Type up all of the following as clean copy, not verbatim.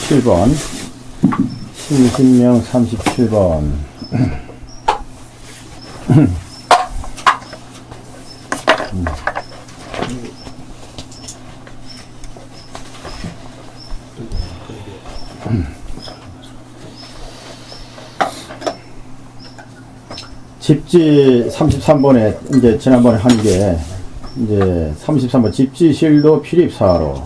37번. 신신명 37번. 집지 33번에 이제 지난번에 한 게 이제 33번 집지실도 필입사로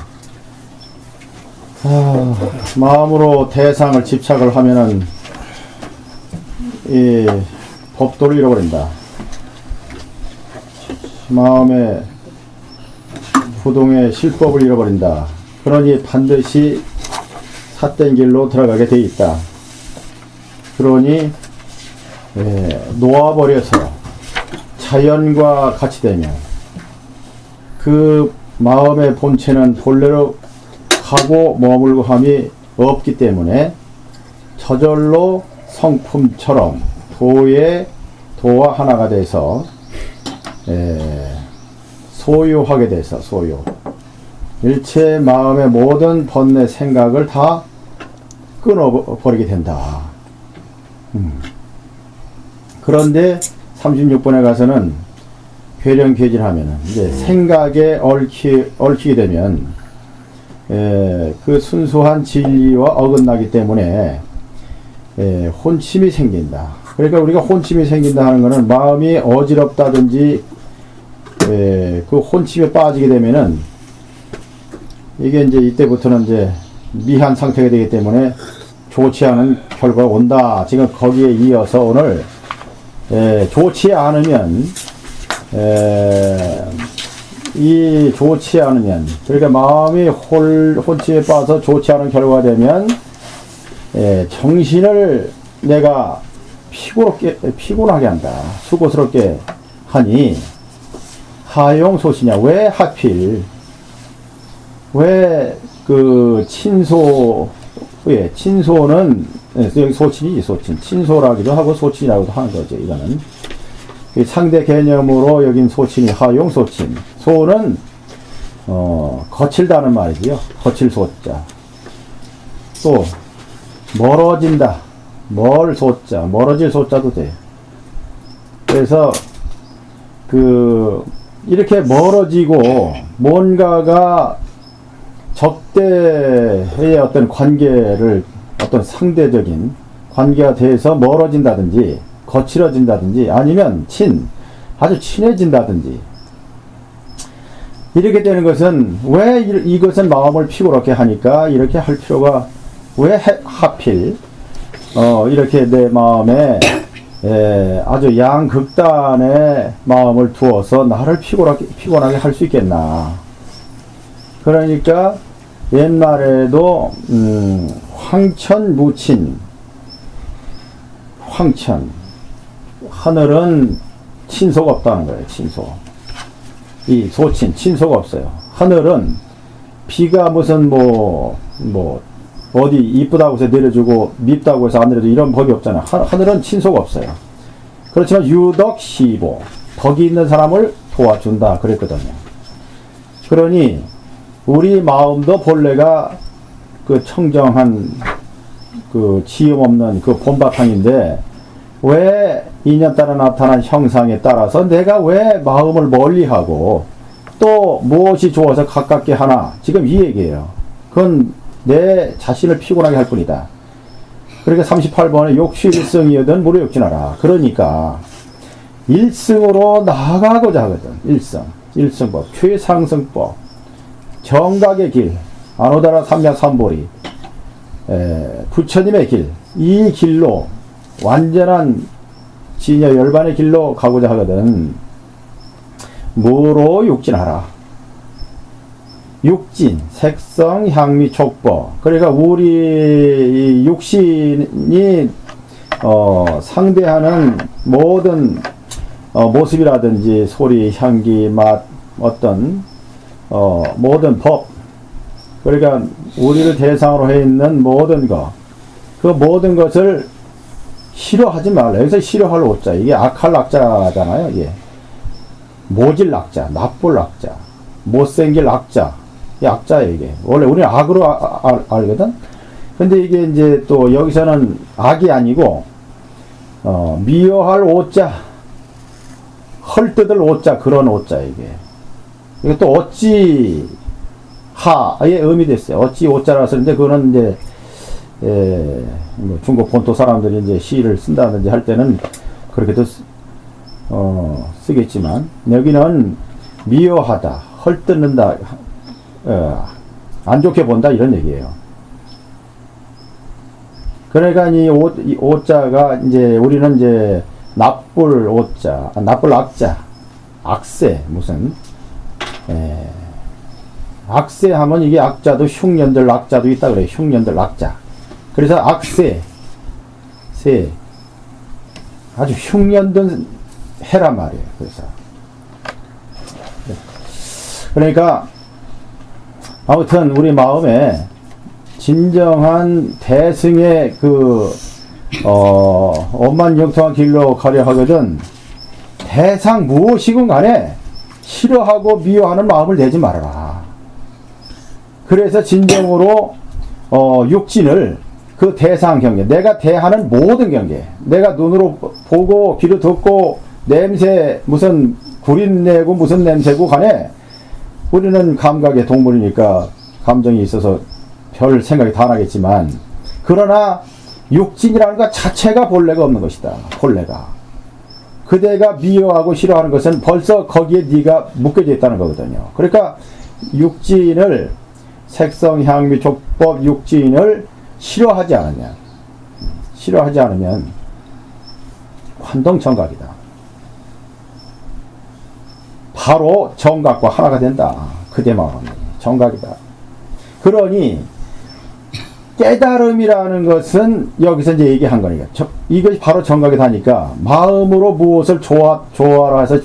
마음으로 대상을 집착을 하면은 이 법도를 잃어버린다. 마음의 부동의 실법을 잃어버린다. 그러니 반드시 삿된 길로 들어가게 돼 있다. 그러니 놓아버려서 자연과 같이 되면 그 마음의 본체는 본래로 가고 머물고 함이 없기 때문에 저절로 성품처럼 도와 하나가 돼서 소유하게 돼서 소유 일체 마음의 모든 번뇌 생각을 다 끊어버리게 된다. 그런데 36번에 가서는 괴령괴진하면은 이제 생각에 얽히게 되면 그 순수한 진리와 어긋나기 때문에 혼침이 생긴다. 그러니까 우리가 혼침이 생긴다 하는 것은 마음이 어지럽다든지 그 혼침에 빠지게 되면은 이게 이제 이때부터는 이제 미한 상태가 되기 때문에 좋지 않은 결과가 온다. 지금 거기에 이어서 오늘 좋지 않으면 이 좋지 않으면 그러니까 마음이 혼침에 빠져서 좋지 않은 결과가 되면 정신을 내가 피곤하게 한다. 수고스럽게 하니 하용소시냐. 왜 하필 왜 그 친소는 소친이지. 소친 친소라기도 하고 소친이라고도 하는 거죠. 이거는 상대 개념으로 여긴 소친이 하용소친. 소는 거칠다는 말이지요. 거칠 소자. 또 멀어진다. 멀 소자. 멀어질 소자도 돼. 그래서 이렇게 멀어지고 뭔가가 적대의 어떤 관계를 어떤 상대적인 관계가 돼서 멀어진다든지 거칠어진다든지 아니면 아주 친해진다든지 이렇게 되는 것은 왜 이것은 마음을 피곤하게 하니까 이렇게 할 필요가 왜 하필 이렇게 내 마음에 아주 양극단의 마음을 두어서 나를 피곤하게 할 수 있겠나. 그러니까 옛말에도 황천무친 하늘은 친소가 없다는 거예요. 친소. 이 소친 친소가 없어요. 하늘은 비가 무슨 어디 이쁘다고 해서 내려주고 밉다고 해서 안 내려주고 이런 법이 없잖아요. 하늘은 친소가 없어요. 그렇지만 유덕 시보 덕이 있는 사람을 도와준다 그랬거든요. 그러니 우리 마음도 본래가 그 청정한 그 지음 없는 그 본바탕인데 왜 인연 따라 나타난 형상에 따라서 내가 왜 마음을 멀리하고 또 무엇이 좋아서 가깝게 하나. 지금 이 얘기예요. 그건 내 자신을 피곤하게 할 뿐이다. 그러니까 38번에 욕실일성이여든 무료욕진하라. 그러니까 일승으로 나아가고자 하거든. 일성법, 최상승법, 정각의 길, 아노다라 삼야삼보리, 부처님의 길, 이 길로 완전한 진여 열반의 길로 가고자 하거든. 무로 육진하라. 육진, 색성, 향미, 촉법. 그러니까 우리 육신이 상대하는 모든 모습이라든지 소리, 향기, 맛, 어떤 모든 법. 그러니까 우리를 대상으로 해 있는 모든 것. 그 모든 것을 싫어하지 말라. 여기서 싫어할 오자. 이게 악할 악자잖아요. 이게 모질 악자, 나쁠 악자, 못생길 악자. 이 악자예요, 이게. 원래 우리는 악으로 알거든? 근데 이게 이제 또 여기서는 악이 아니고, 미워할 오자, 헐뜯을 오자, 그런 오자, 이게. 이게 또 어찌, 하의 의미 됐어요. 어찌 오자라 쓰는데, 그거는 이제, 뭐 중국 본토 사람들이 이제 시를 쓴다든지 할 때는 그렇게도 쓰겠지만, 여기는 미워하다, 헐뜯는다, 안 좋게 본다, 이런 얘기예요. 그러니까 이 오자가 이제 우리는 이제 나쁠 오자, 나쁠 악자, 악세, 무슨, 악세 하면 이게 악자도 흉년들 악자도 있다 그래요. 흉년들 악자. 그래서 악세, 세, 아주 흉년든 해란 말이에요. 그래서. 그러니까, 아무튼 우리 마음에 진정한 대승의 원만영통한 길로 가려 하거든, 대상 무엇이건 간에 싫어하고 미워하는 마음을 내지 말아라. 그래서 진정으로, 육진을 그 대상 경계, 내가 대하는 모든 경계, 내가 눈으로 보고 귀로 듣고 냄새, 무슨 구린내고 무슨 냄새고 간에 우리는 감각의 동물이니까 감정이 있어서 별 생각이 다 나겠지만, 그러나 육진이라는 것 자체가 본래가 없는 것이다. 본래가. 그대가 미워하고 싫어하는 것은 벌써 거기에 네가 묶여져 있다는 거거든요. 그러니까 육진을, 색성, 향미, 족법, 육진을 싫어하지 않으면 환동정각이다. 바로 정각과 하나가 된다. 그대 마음이 정각이다. 그러니 깨달음이라는 것은 여기서 이제 얘기한 거니까, 이것이 바로 정각이다 하니까 마음으로 무엇을 좋아라 해서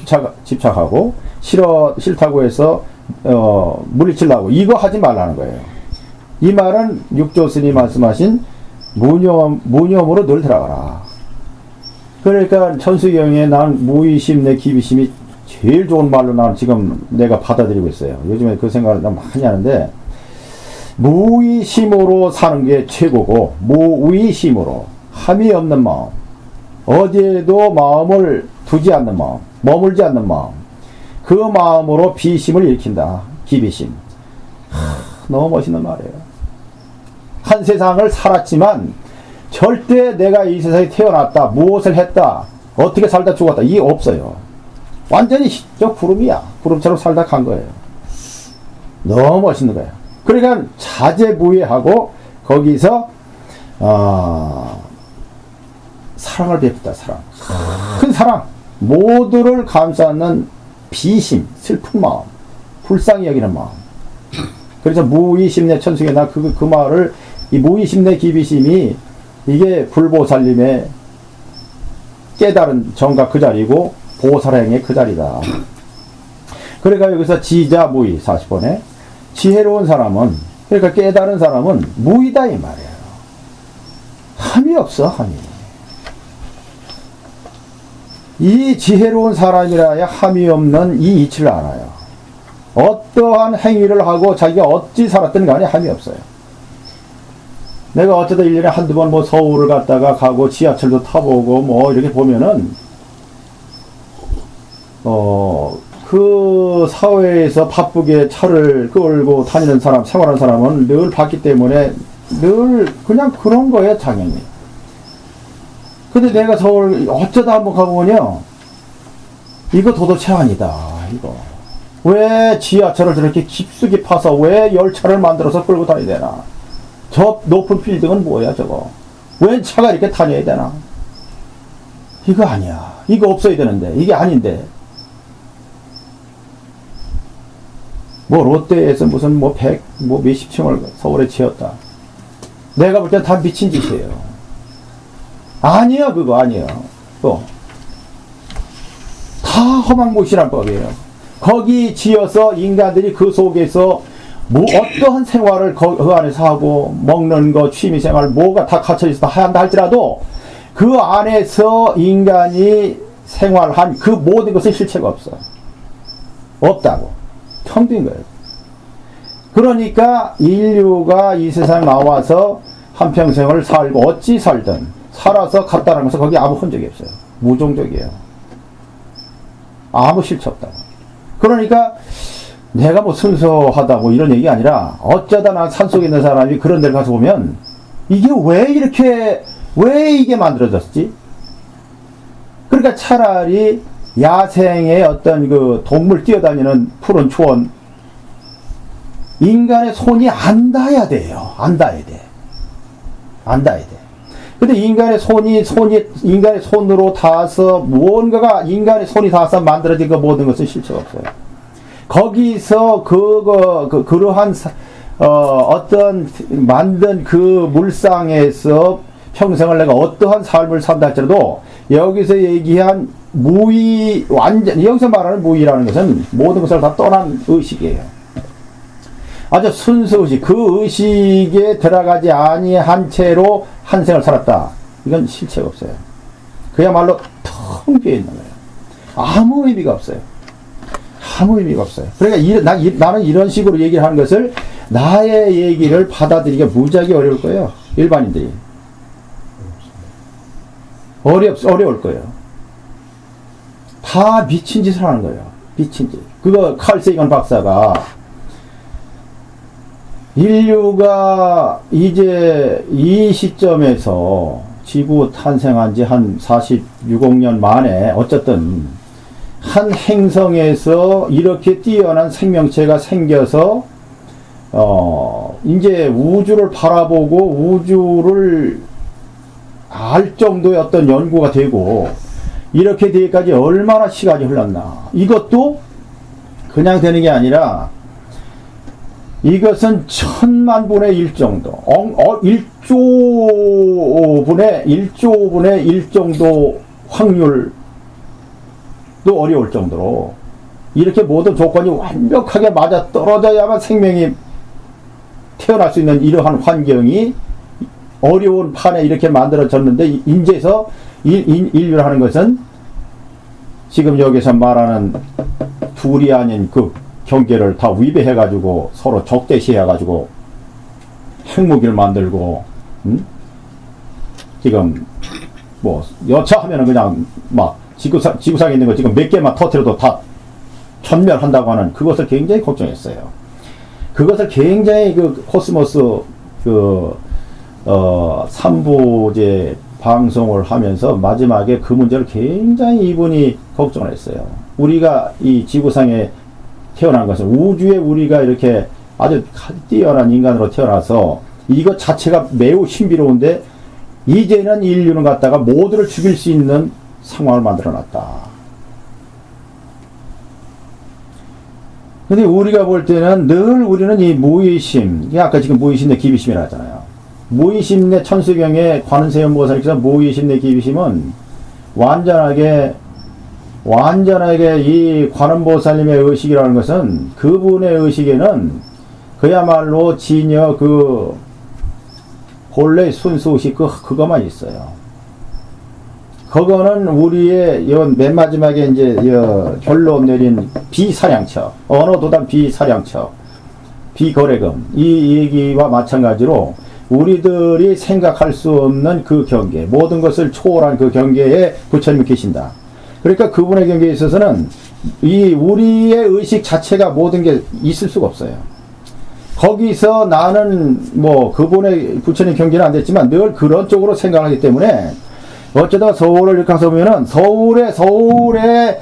집착하고 싫다고 해서 물리치려고 이거 하지 말라는 거예요. 이 말은 육조스님이 말씀하신 무념으로 늘 들어가라. 그러니까 천수경에 난 무의심 내 기비심이 제일 좋은 말로 나는 지금 내가 받아들이고 있어요. 요즘에 그 생각을 너무 많이 하는데, 무의심으로 사는 게 최고고, 무의심으로 함이 없는 마음, 어디에도 마음을 두지 않는 마음, 머물지 않는 마음, 그 마음으로 비심을 일으킨다. 기비심. 너무 멋있는 말이에요. 한 세상을 살았지만 절대 내가 이 세상에 태어났다, 무엇을 했다, 어떻게 살다 죽었다, 이게 없어요. 완전히 저 구름이야. 구름처럼 살다 간 거예요. 너무 멋있는 거예요. 그러니까 자제무예하고 거기서 사랑을 베푼다. 사랑, 큰 사랑, 모두를 감싸는 비심, 슬픈 마음, 불쌍히 여기는 마음. 그래서 무의심내 천수계, 나 그 말을, 이 무의심내 기비심이 이게 불보살님의 깨달은 정각 그 자리고 보살행의 그 자리다. 그러니까 여기서 지자무의 40번에 지혜로운 사람은, 그러니까 깨달은 사람은 무의다 이 말이에요. 함이 없어, 함이. 이 지혜로운 사람이라야 함이 없는 이 이치를 알아요. 어떠한 행위를 하고 자기가 어찌 살았든 간에 함이 없어요. 내가 어쩌다 1년에 한두 번 뭐 서울을 갔다가 가고 지하철도 타보고 뭐 이렇게 보면은 그 사회에서 바쁘게 차를 끌고 다니는 사람, 생활하는 사람은 늘 봤기 때문에 늘 그냥 그런 거예요, 당연히. 근데 내가 서울 어쩌다 한번 가보면요, 이거 도대체 아니다, 이거. 왜 지하철을 저렇게 깊숙이 파서 왜 열차를 만들어서 끌고 다녀야 되나? 저 높은 빌딩은 뭐야, 저거? 왜 차가 이렇게 다녀야 되나? 이거 아니야. 이거 없어야 되는데, 이게 아닌데. 뭐 롯데에서 무슨 뭐 몇십 층을 서울에 지었다. 내가 볼 땐 다 미친 짓이에요. 아니야, 그거 아니에요. 또 다 허망무실한 법이에요. 거기 지어서 인간들이 그 속에서 뭐 어떠한 생활을 그 안에서 하고, 먹는 거, 취미생활, 뭐가 다 갇혀있어 한다 할지라도 그 안에서 인간이 생활한 그 모든 것은 실체가 없어. 없다고. 텅 빈 거예요. 그러니까 인류가 이 세상에 나와서 한평생을 살고 어찌 살든 살아서 갔다는 것은 거기 아무 흔적이 없어요. 무종적이에요. 아무 실체 없다. 그러니까 내가 뭐 순수하다 뭐 이런 얘기 아니라 어쩌다 난 산속에 있는 사람이 그런 데를 가서 보면 이게 왜 이게 만들어졌지? 그러니까 차라리 야생의 어떤 그 동물 뛰어다니는 푸른 초원 인간의 손이 안 닿아야 돼요. 안 닿아야 돼. 안 닿아야 돼. 근데 인간의 인간의 손으로 닿아서 무언가가 인간의 손이 닿아서 만들어진 그 모든 것은 실체가 없어요. 거기서 그러한 어떤 만든 그 물상에서 평생을 내가 어떠한 삶을 산다 할지라도 여기서 얘기한 무의, 여기서 말하는 무의라는 것은 모든 것을 다 떠난 의식이에요. 아주 순수 의식, 그 의식에 들어가지 아니한 채로 한 생을 살았다. 이건 실체가 없어요. 그야말로 텅 비어 있는 거예요. 아무 의미가 없어요. 아무 의미가 없어요. 그러니까 나는 이런 식으로 얘기를 하는 것을 나의 얘기를 받아들이기가 무지하게 어려울 거예요. 일반인들이. 어려울 거예요. 다 미친 짓을 하는 거예요. 미친 짓. 그거 칼 세이건 박사가 인류가 이제 이 시점에서 지구 탄생한 지 한 46억 년 만에 어쨌든 한 행성에서 이렇게 뛰어난 생명체가 생겨서 이제 우주를 바라보고 우주를 알 정도의 어떤 연구가 되고 이렇게 되기까지 얼마나 시간이 흘렀나. 이것도 그냥 되는 게 아니라 이것은 1000만 분의 1 정도, 1조 분의 1 정도 확률도 어려울 정도로 이렇게 모든 조건이 완벽하게 맞아 떨어져야만 생명이 태어날 수 있는 이러한 환경이 어려운 판에 이렇게 만들어졌는데 인제서 인류를 하는 것은 지금 여기서 말하는 둘이 아닌 그 경계를 다 위배해가지고 서로 적대시해가지고 핵무기를 만들고 지금 뭐 여차하면은 그냥 막 지구상에 있는 거 지금 몇 개만 터뜨려도 다 전멸한다고 하는 그것을 굉장히 걱정했어요. 그것을 굉장히 그 코스모스 3부제 방송을 하면서 마지막에 그 문제를 굉장히 이분이 걱정을 했어요. 우리가 이 지구상에 태어난 것은 우주에 우리가 이렇게 아주 뛰어난 인간으로 태어나서 이것 자체가 매우 신비로운데 이제는 인류는 갖다가 모두를 죽일 수 있는 상황을 만들어 놨다. 근데 우리가 볼 때는 늘 우리는 이 무의심, 아까 지금 무의심 내 기비심이라 하잖아요. 무의심 내 천수경의 관세음보살께서 무의심 내 기비심은 완전하게 이 관음보살님의 의식이라는 것은 그분의 의식에는 그야말로 진여 그 본래 순수의식 그거만 있어요. 그거는 우리의 맨 마지막에 이제 결론 내린 비사량처, 언어도단 비사량처, 비거래금 이 얘기와 마찬가지로 우리들이 생각할 수 없는 그 경계, 모든 것을 초월한 그 경계에 부처님이 계신다. 그러니까 그분의 경계에 있어서는 이 우리의 의식 자체가 모든 게 있을 수가 없어요. 거기서 나는 뭐 그분의 부처님 경계는 안 됐지만 늘 그런 쪽으로 생각하기 때문에 어쩌다가 서울을 이렇게 가서 보면은 서울에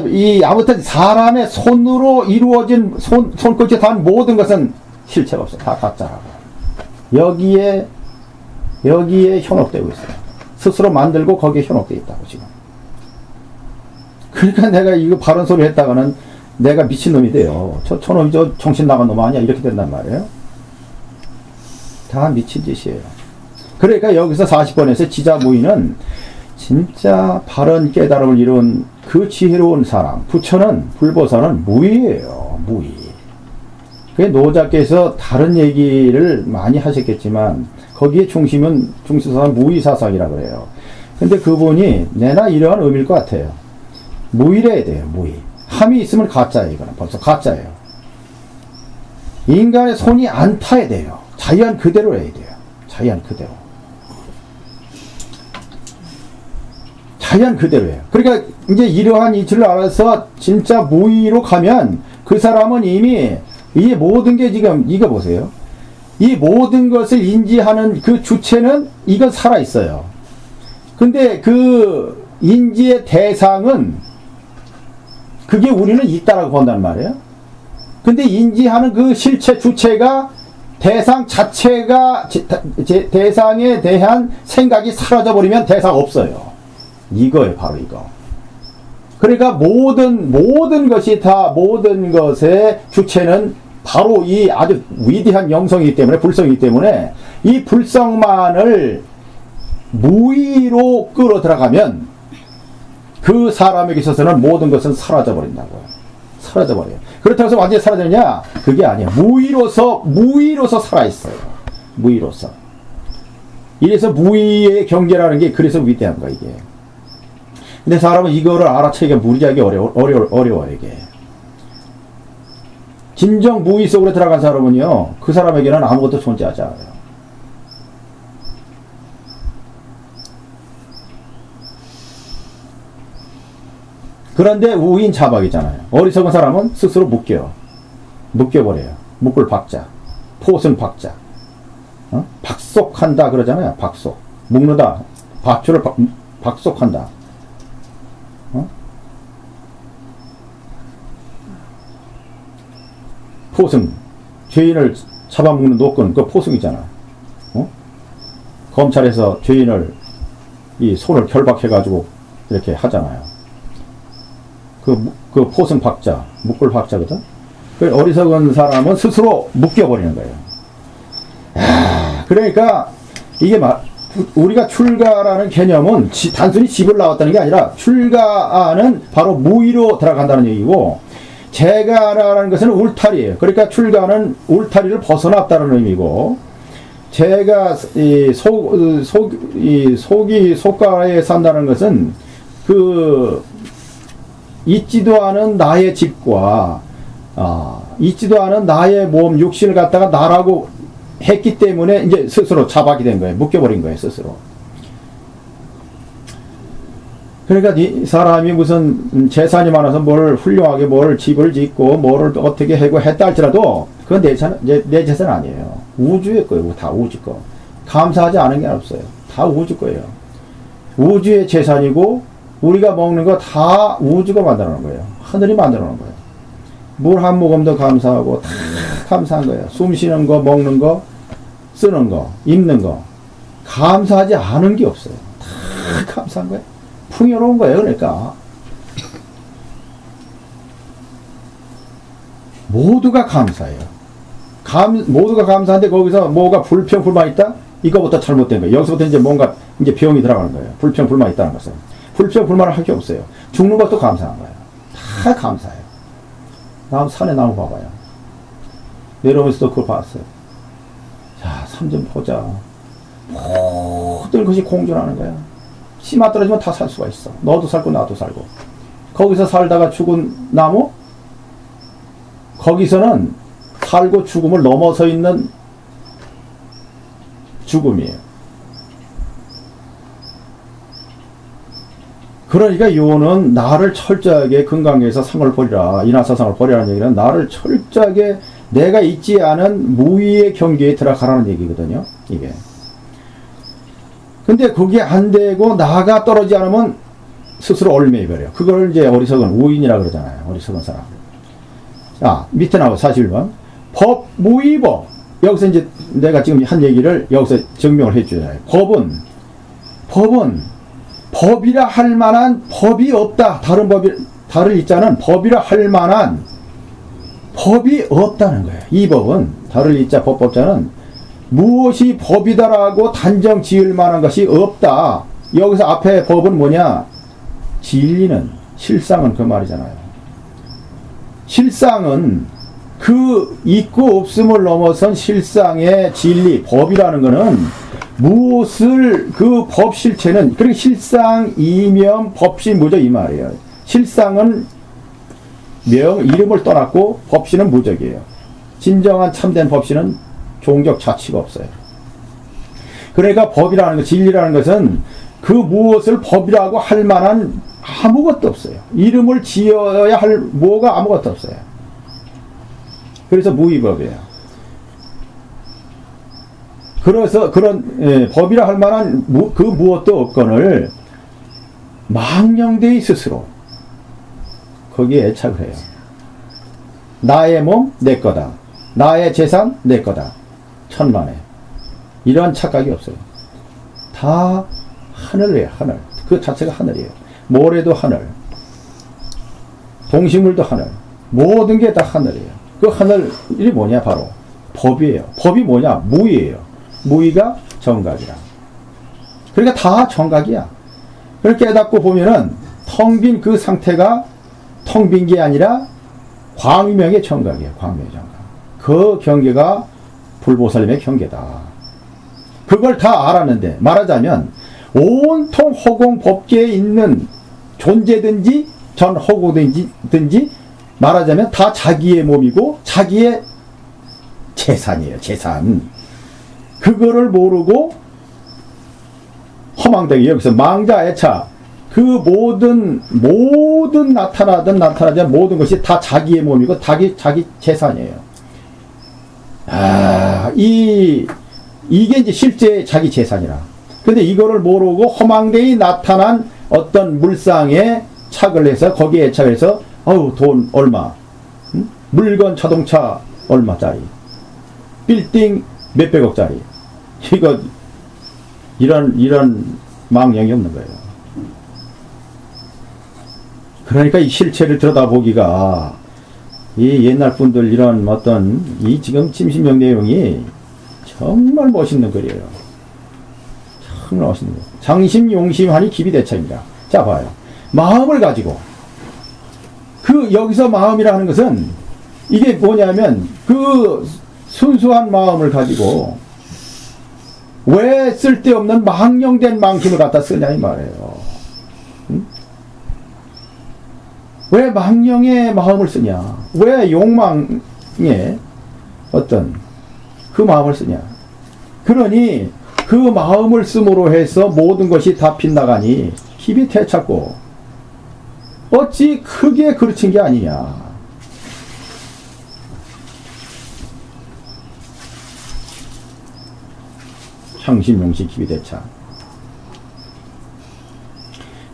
이 아무튼 사람의 손으로 이루어진 손끝에 단 모든 것은 실체가 없어. 다 가짜라고. 여기에 현혹되고 있어요. 스스로 만들고 거기에 현혹되어 있다고 지금. 그러니까 내가 이거 바른 소리 했다가는 내가 미친놈이 돼요. 저놈이 정신 나간 놈 아니야. 이렇게 된단 말이에요. 다 미친 짓이에요. 그러니까 여기서 40번에서 지자무의는 진짜 바른 깨달음을 이룬 그 지혜로운 사람, 부처는, 불보살은 무의예요. 무의. 그게 노자께서 다른 얘기를 많이 하셨겠지만 거기에 중심사상 무의사상이라고 그래요. 근데 그분이 내나 이러한 의미일 것 같아요. 무의래야 돼요. 무의. 함이 있으면 가짜예요. 이거는 벌써 가짜예요. 인간의 손이 안 타야 돼요. 자연 그대로 해야 돼요. 자연 그대로. 자연 그대로예요. 그러니까 이제 이러한 이치를 알아서 진짜 무의로 가면 그 사람은 이미 이 모든 게 지금 이거 보세요. 이 모든 것을 인지하는 그 주체는 이건 살아있어요. 근데 그 인지의 대상은 그게 우리는 있다라고 본단 말이에요. 근데 인지하는 그 실체 주체가 대상 자체가 대상에 대한 생각이 사라져버리면 대상 없어요. 이거예요, 바로 이거. 그러니까 모든 것이 다 모든 것의 주체는 바로 이 아주 위대한 영성이기 때문에, 불성이기 때문에 이 불성만을 무의로 끌어 들어가면 그 사람에게 있어서는 모든 것은 사라져버린다고요. 사라져버려요. 그렇다고 해서 완전히 사라지느냐? 그게 아니에요. 무의로서 살아있어요. 무의로서. 이래서 무의의 경계라는 게 그래서 위대한 거야, 이게. 근데 사람은 이거를 알아채기가 무지하게 어려워요, 이게. 진정 무의 속으로 들어간 사람은요, 그 사람에게는 아무것도 존재하지 않아요. 그런데 우인 자박이잖아요. 어리석은 사람은 스스로 묶여버려요. 묶을 박자, 포승 박자, 박속한다 그러잖아요. 박속, 묶는다, 밧줄을 박속한다. 포승, 죄인을 잡아먹는 노건, 그 포승이잖아. 검찰에서 죄인을 이 손을 결박해가지고 이렇게 하잖아요. 그 포승 박자, 묶을 박자거든. 그 어리석은 사람은 스스로 묶여버리는 거예요. 그러니까 이게 우리가 출가라는 개념은 단순히 집을 나왔다는 게 아니라 출가는 바로 무의로 들어간다는 얘기고, 재가라는 것은 울타리예요. 그러니까 출가는 울타리를 벗어났다는 의미고, 제가 속가에 산다는 것은 있지도 않은 나의 집과 있지도 않은 나의 몸 육신을 갖다가 나라고 했기 때문에 이제 스스로 자박이 된 거예요. 묶여버린 거예요, 스스로. 그러니까 이 사람이 무슨 재산이 많아서 뭘 훌륭하게 뭘 집을 짓고 뭐를 어떻게 하고 했다 할지라도 그건 내 재산 아니에요. 우주의 거예요. 다 우주 거. 감사하지 않은 게 없어요. 다 우주 거예요. 우주의 재산이고 우리가 먹는 거 다 우주가 만들어 놓은 거예요. 하늘이 만들어 놓은 거예요. 물 한 모금도 감사하고 다 감사한 거예요. 숨 쉬는 거, 먹는 거, 쓰는 거, 입는 거. 감사하지 않은 게 없어요. 다 감사한 거예요. 풍요로운 거예요. 그러니까 모두가 감사해요. 모두가 감사한데 거기서 뭐가 불평 불만 있다? 이거부터 잘못된 거예요. 여기서부터 이제 뭔가 이제 병이 들어가는 거예요. 불평 불만 있다는 것은. 불평 불만을 할 게 없어요. 죽는 것도 감사한 거예요. 다 감사해요. 다음 산에 나무 봐봐요. 내려오면서도 그걸 봤어요. 자, 산 좀 보자. 모든 것이 공존하는 거야. 씨만 떨어지면 다 살 수가 있어. 너도 살고 나도 살고. 거기서 살다가 죽은 나무? 거기서는 살고 죽음을 넘어서 있는 죽음이에요. 그러니까 요는 나를 철저하게 금강에서 상을 버리라, 인하사상을 버리라는 얘기는 나를 철저하게 내가 있지 않은 무의의 경계에 들어가라는 얘기거든요. 이게. 근데 그게 안 되고 나가 떨어지지 않으면 스스로 얼매버려요. 그걸 이제 어리석은 우인이라 그러잖아요. 어리석은 사람. 자, 밑에 나와 41번. 법, 무의법. 여기서 이제 내가 지금 한 얘기를 여기서 증명을 해주잖아요. 법은 법이라 할 만한 법이 없다. 다른 이자는 법이라 할 만한 법이 없다는 거예요. 이 법은, 다른 이자 법법자는 무엇이 법이다라고 단정 지을 만한 것이 없다. 여기서 앞에 법은 뭐냐? 진리는, 실상은 그 말이잖아요. 실상은 그 있고 없음을 넘어선 실상의 진리, 법이라는 것은 무엇을 그 법 실체는, 그러니까 실상, 이명, 법시, 무적 이 말이에요. 실상은 이름을 떠났고 법시는 무적이에요. 진정한 참된 법시는 종격 자치가 없어요. 그러니까 법이라는 것, 진리라는 것은 그 무엇을 법이라고 할 만한 아무것도 없어요. 이름을 지어야 할 뭐가 아무것도 없어요. 그래서 무위법이에요. 그래서 그런 법이라 할 만한 그 무엇도 없거늘 망령되이 스스로 거기에 애착을 해요. 나의 몸 내 거다. 나의 재산 내 거다. 천만에. 이러한 착각이 없어요. 다 하늘이에요. 하늘. 그 자체가 하늘이에요. 모래도 하늘. 동식물도 하늘. 모든 게 다 하늘이에요. 그 하늘이 뭐냐? 바로 법이에요. 법이 뭐냐? 무의예요. 무의가 정각이라. 그러니까 다 정각이야. 그렇게 깨닫고 보면은 텅 빈 그 상태가 텅 빈 게 아니라 광명의 정각이에요. 광명의 정각. 그 경계가 불보살님의 경계다. 그걸 다 알았는데 말하자면 온통 허공 법계에 있는 존재든지 전 허공든지 말하자면 다 자기의 몸이고 자기의 재산이에요. 재산. 그거를 모르고 허망되게 여기서 망자애차 그 모든 나타나든 나타나지 않은 모든 것이 다 자기의 몸이고 자기 재산이에요. 이게 이제 실제 자기 재산이라. 근데 이거를 모르고 허망되이 나타난 어떤 물상에 착을 해서 거기에 애착을 해서 돈 얼마, 물건 자동차 얼마짜리, 빌딩 몇백억짜리, 이거 이런 망령이 없는 거예요. 그러니까 이 실체를 들여다보기가 이 옛날 분들 이런 어떤 이 지금 침심명 내용이 정말 멋있는 글이에요. 정말 멋있는 거. 장심용심하니 기비대차입니다. 자 봐요. 마음을 가지고 여기서 마음이라는 것은 이게 뭐냐면 그 순수한 마음을 가지고 왜 쓸데없는 망령된 망심을 갖다 쓰냐 이 말이에요. 왜 망령의 마음을 쓰냐? 왜 욕망의 어떤 그 마음을 쓰냐? 그러니 그 마음을 씀으로 해서 모든 것이 다 빗나가니 힘이 되찾고 어찌 크게 그르친 게 아니냐? 향심용시 기비대차.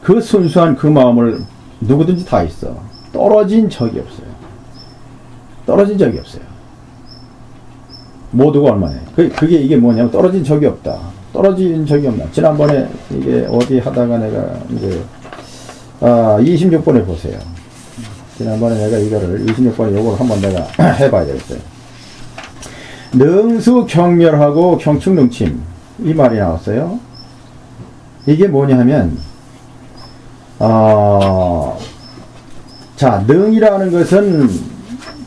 그 순수한 그 마음을 누구든지 다 있어. 떨어진 적이 없어요. 떨어진 적이 없어요. 모두가 얼마나. 그게 이게 뭐냐면 떨어진 적이 없다. 떨어진 적이 없나. 지난번에 이게 어디 하다가 내가 이제 26번에 보세요. 지난번에 내가 이거를 26번에 요걸 한번 내가 해봐야 되겠어요. 능수 경멸하고 경축능침 이 말이 나왔어요. 이게 뭐냐 하면 자, 능이라는 것은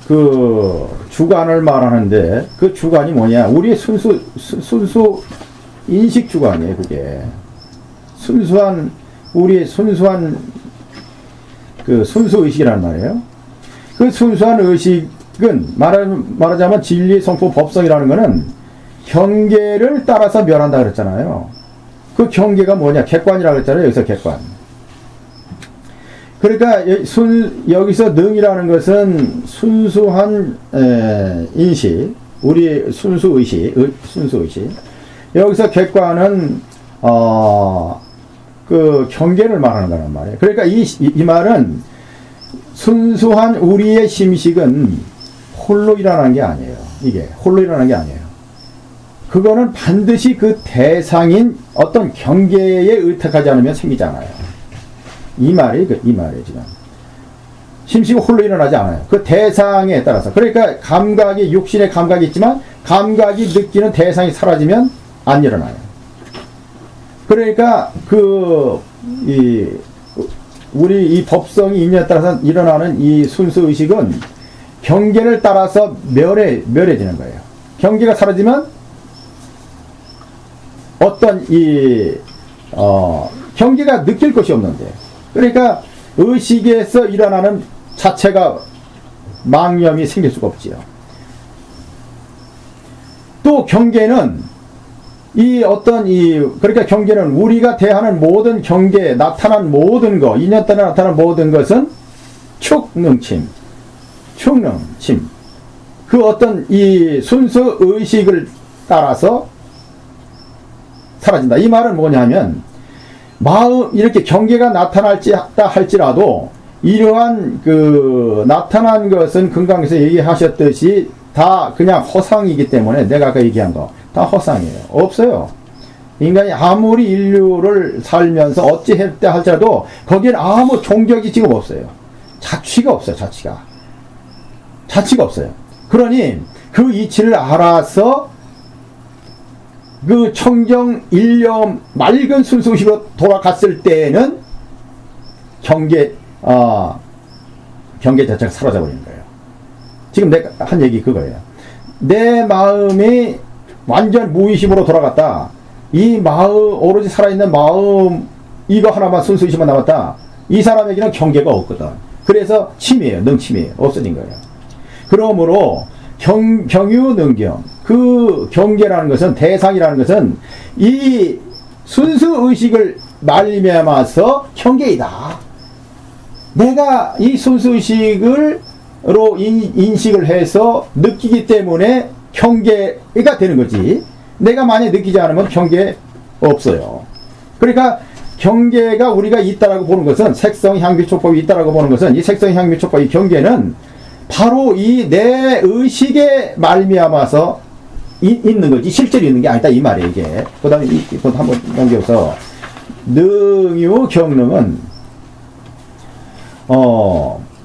그 주관을 말하는데 그 주관이 뭐냐? 우리의 순수 인식 주관이에요, 그게. 우리의 순수한 그 순수 의식이란 말이에요. 그 순수한 의식은 말하자면 진리, 성품, 법성이라는 것은 경계를 따라서 멸한다 그랬잖아요. 그 경계가 뭐냐? 객관이라고 그랬잖아요. 여기서 객관. 그러니까 여기서 능이라는 것은 순수한 인식, 우리의 순수 의식. 여기서 객관은 그 경계를 말하는 거란 말이에요. 그러니까 이 말은 순수한 우리의 심식은 홀로 일어나는 게 아니에요. 이게 홀로 일어나는 게 아니에요. 그거는 반드시 그 대상인 어떤 경계에 의탁하지 않으면 생기잖아요. 이 말이에요, 지금. 심식은 홀로 일어나지 않아요. 그 대상에 따라서. 그러니까 감각이, 육신의 감각이 있지만, 감각이 느끼는 대상이 사라지면 안 일어나요. 그러니까, 우리 이 법성이 인연에 따라서 일어나는 이 순수의식은 경계를 따라서 멸해지는 거예요. 경계가 사라지면, 어떤 경계가 느낄 것이 없는데, 그러니까 의식에서 일어나는 자체가 망념이 생길 수가 없지요. 또 경계는 이 어떤 그러니까 경계는 우리가 대하는 모든 경계, 나타난 모든 것, 인연따라 나타난 모든 것은 축능침. 그 어떤 이 순수 의식을 따라서 사라진다. 이 말은 뭐냐 하면, 이렇게 경계가 나타날지다 할지라도, 이러한 나타난 것은 금강에서 얘기하셨듯이 다 그냥 허상이기 때문에 내가 아까 얘기한 거 다 허상이에요. 없어요. 인간이 아무리 인류를 살면서 어찌 했다 할지라도 거기엔 아무 종격이 지금 없어요. 자취가 없어요. 자취가 없어요. 그러니 그 이치를 알아서 그 청정 일념 맑은 순수의식으로 돌아갔을 때에는 경계 자체가 사라져 버리는 거예요. 지금 내가 한 얘기 그거예요. 내 마음이 완전 무의식으로 돌아갔다. 이 마음, 오로지 살아있는 마음, 이거 하나만 순수의식만 남았다. 이 사람에게는 경계가 없거든. 그래서 침이에요. 능침이에요. 없어진 거예요. 그러므로 경유능경, 그 경계라는 것은, 대상이라는 것은 이 순수의식을 말미암아서 경계이다. 내가 이 순수의식으로 인식을 해서 느끼기 때문에 경계가 되는 거지. 내가 만약 느끼지 않으면 경계 없어요. 그러니까 경계가 우리가 있다라고 보는 것은, 색성 향비 촉법이 있다라고 보는 것은, 이 색성 향비 촉법, 이 경계는 바로 이 내 의식에 말미암아서 있는 거지, 실제로 있는 게 아니다 이 말이에요. 이게 그 다음에 이것 한번 넘겨서, 능유 경능은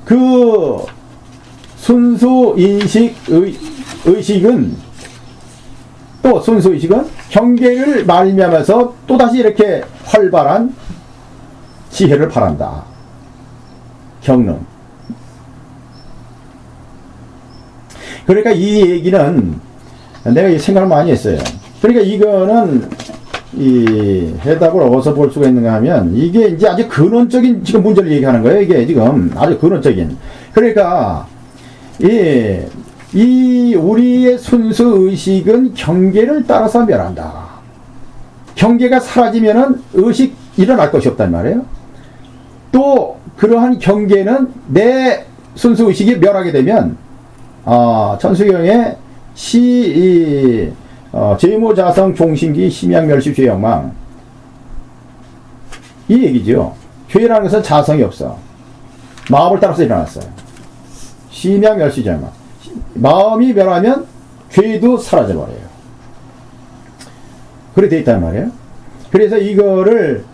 그 순수 인식 의식은, 또 순수 의식은 경계를 말미암아서 또다시 이렇게 활발한 지혜를 바란다. 경능. 그러니까 이 얘기는 내가 생각을 많이 했어요. 그러니까 이거는 이 해답을 어디서 볼 수가 있는가 하면, 이게 이제 아주 근원적인 지금 문제를 얘기하는 거예요. 이게 지금 아주 근원적인. 그러니까 이 우리의 순수 의식은 경계를 따라서 멸한다. 경계가 사라지면은 의식 일어날 것이 없단 말이에요. 또 그러한 경계는 내 순수 의식이 멸하게 되면, 천수경의 제모자성 종신기 심양멸시 죄영망, 이 얘기죠. 죄라는 것은 자성이 없어. 마음을 따라서 일어났어요. 심양멸시 죄영망. 마음이 멸하면 죄도 사라져버려요. 그래 돼 있단 말이에요. 그래서 이거를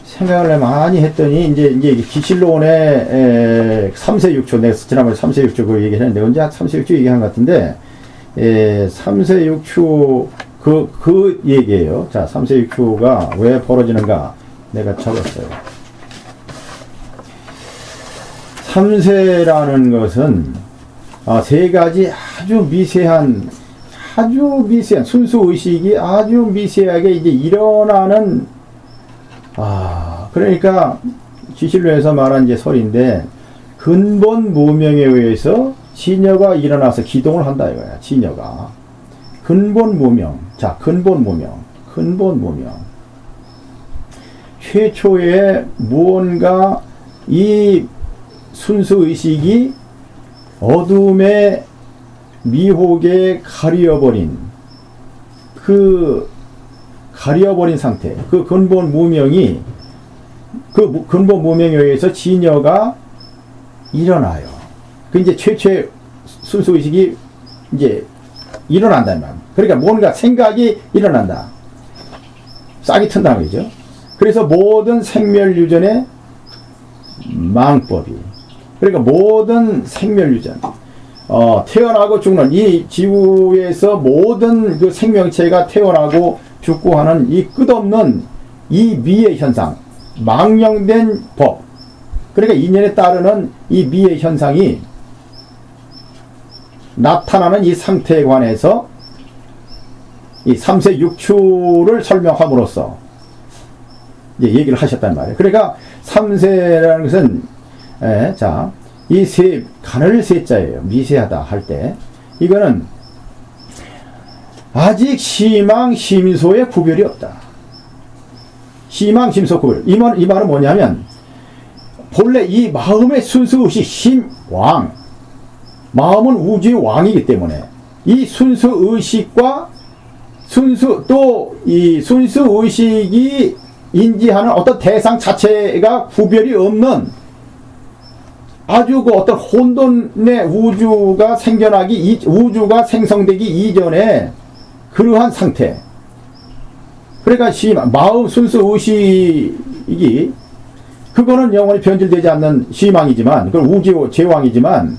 생각을 많이 했더니, 이제 기실론의 3세 6초, 내가 지난번에 3세 6초 그 얘기를 했는데, 언제 3세 6초 얘기한 것 같은데, 3세 6초 그 얘기예요. 자, 3세 6초가 왜 벌어지는가 내가 적었어요. 3세라는 것은 세 가지 아주 미세한 순수의식이 아주 미세하게 이제 일어나는, 그러니까 기실론에서 말한 이제 설인데, 근본 무명에 의해서 진여가 일어나서 기동을 한다 이거야. 진여가 근본 무명. 자, 근본 무명. 최초에 무언가 이 순수의식이 어둠의 미혹에 가려버린 상태, 그 근본 무명이, 그 근본 무명에 의해서 진여가 일어나요. 그 이제 최초의 순수의식이 이제 일어난다는 말. 그러니까 뭔가 생각이 일어난다. 싹이 튼다는 거죠. 그래서 모든 생멸유전의 망법이, 그러니까 모든 생멸유전, 태어나고 죽는 이 지구에서 모든 그 생명체가 태어나고 죽고 하는 이 끝없는 이 미의 현상, 망령된 법, 그러니까 인연에 따르는 이 미의 현상이 나타나는 이 상태에 관해서 이 3세 6추를 설명함으로써 이제 얘기를 하셨단 말이에요. 그러니까 3세라는 것은, 자, 이 가늘 세자예요. 미세하다 할 때. 이거는 아직 시망, 심소의 구별이 없다. 시망, 심소 구별. 이 말은 뭐냐면, 본래 이 마음의 순수 의식, 심, 왕. 마음은 우주의 왕이기 때문에, 이 순수 의식과 또 이 순수 의식이 인지하는 어떤 대상 자체가 구별이 없는 아주 그 어떤 혼돈의 우주가 우주가 생성되기 이전에 그러한 상태. 그러니까 마음 순수 의식이 그거는 영원히 변질되지 않는 시망이지만, 그건 우주 제왕이지만,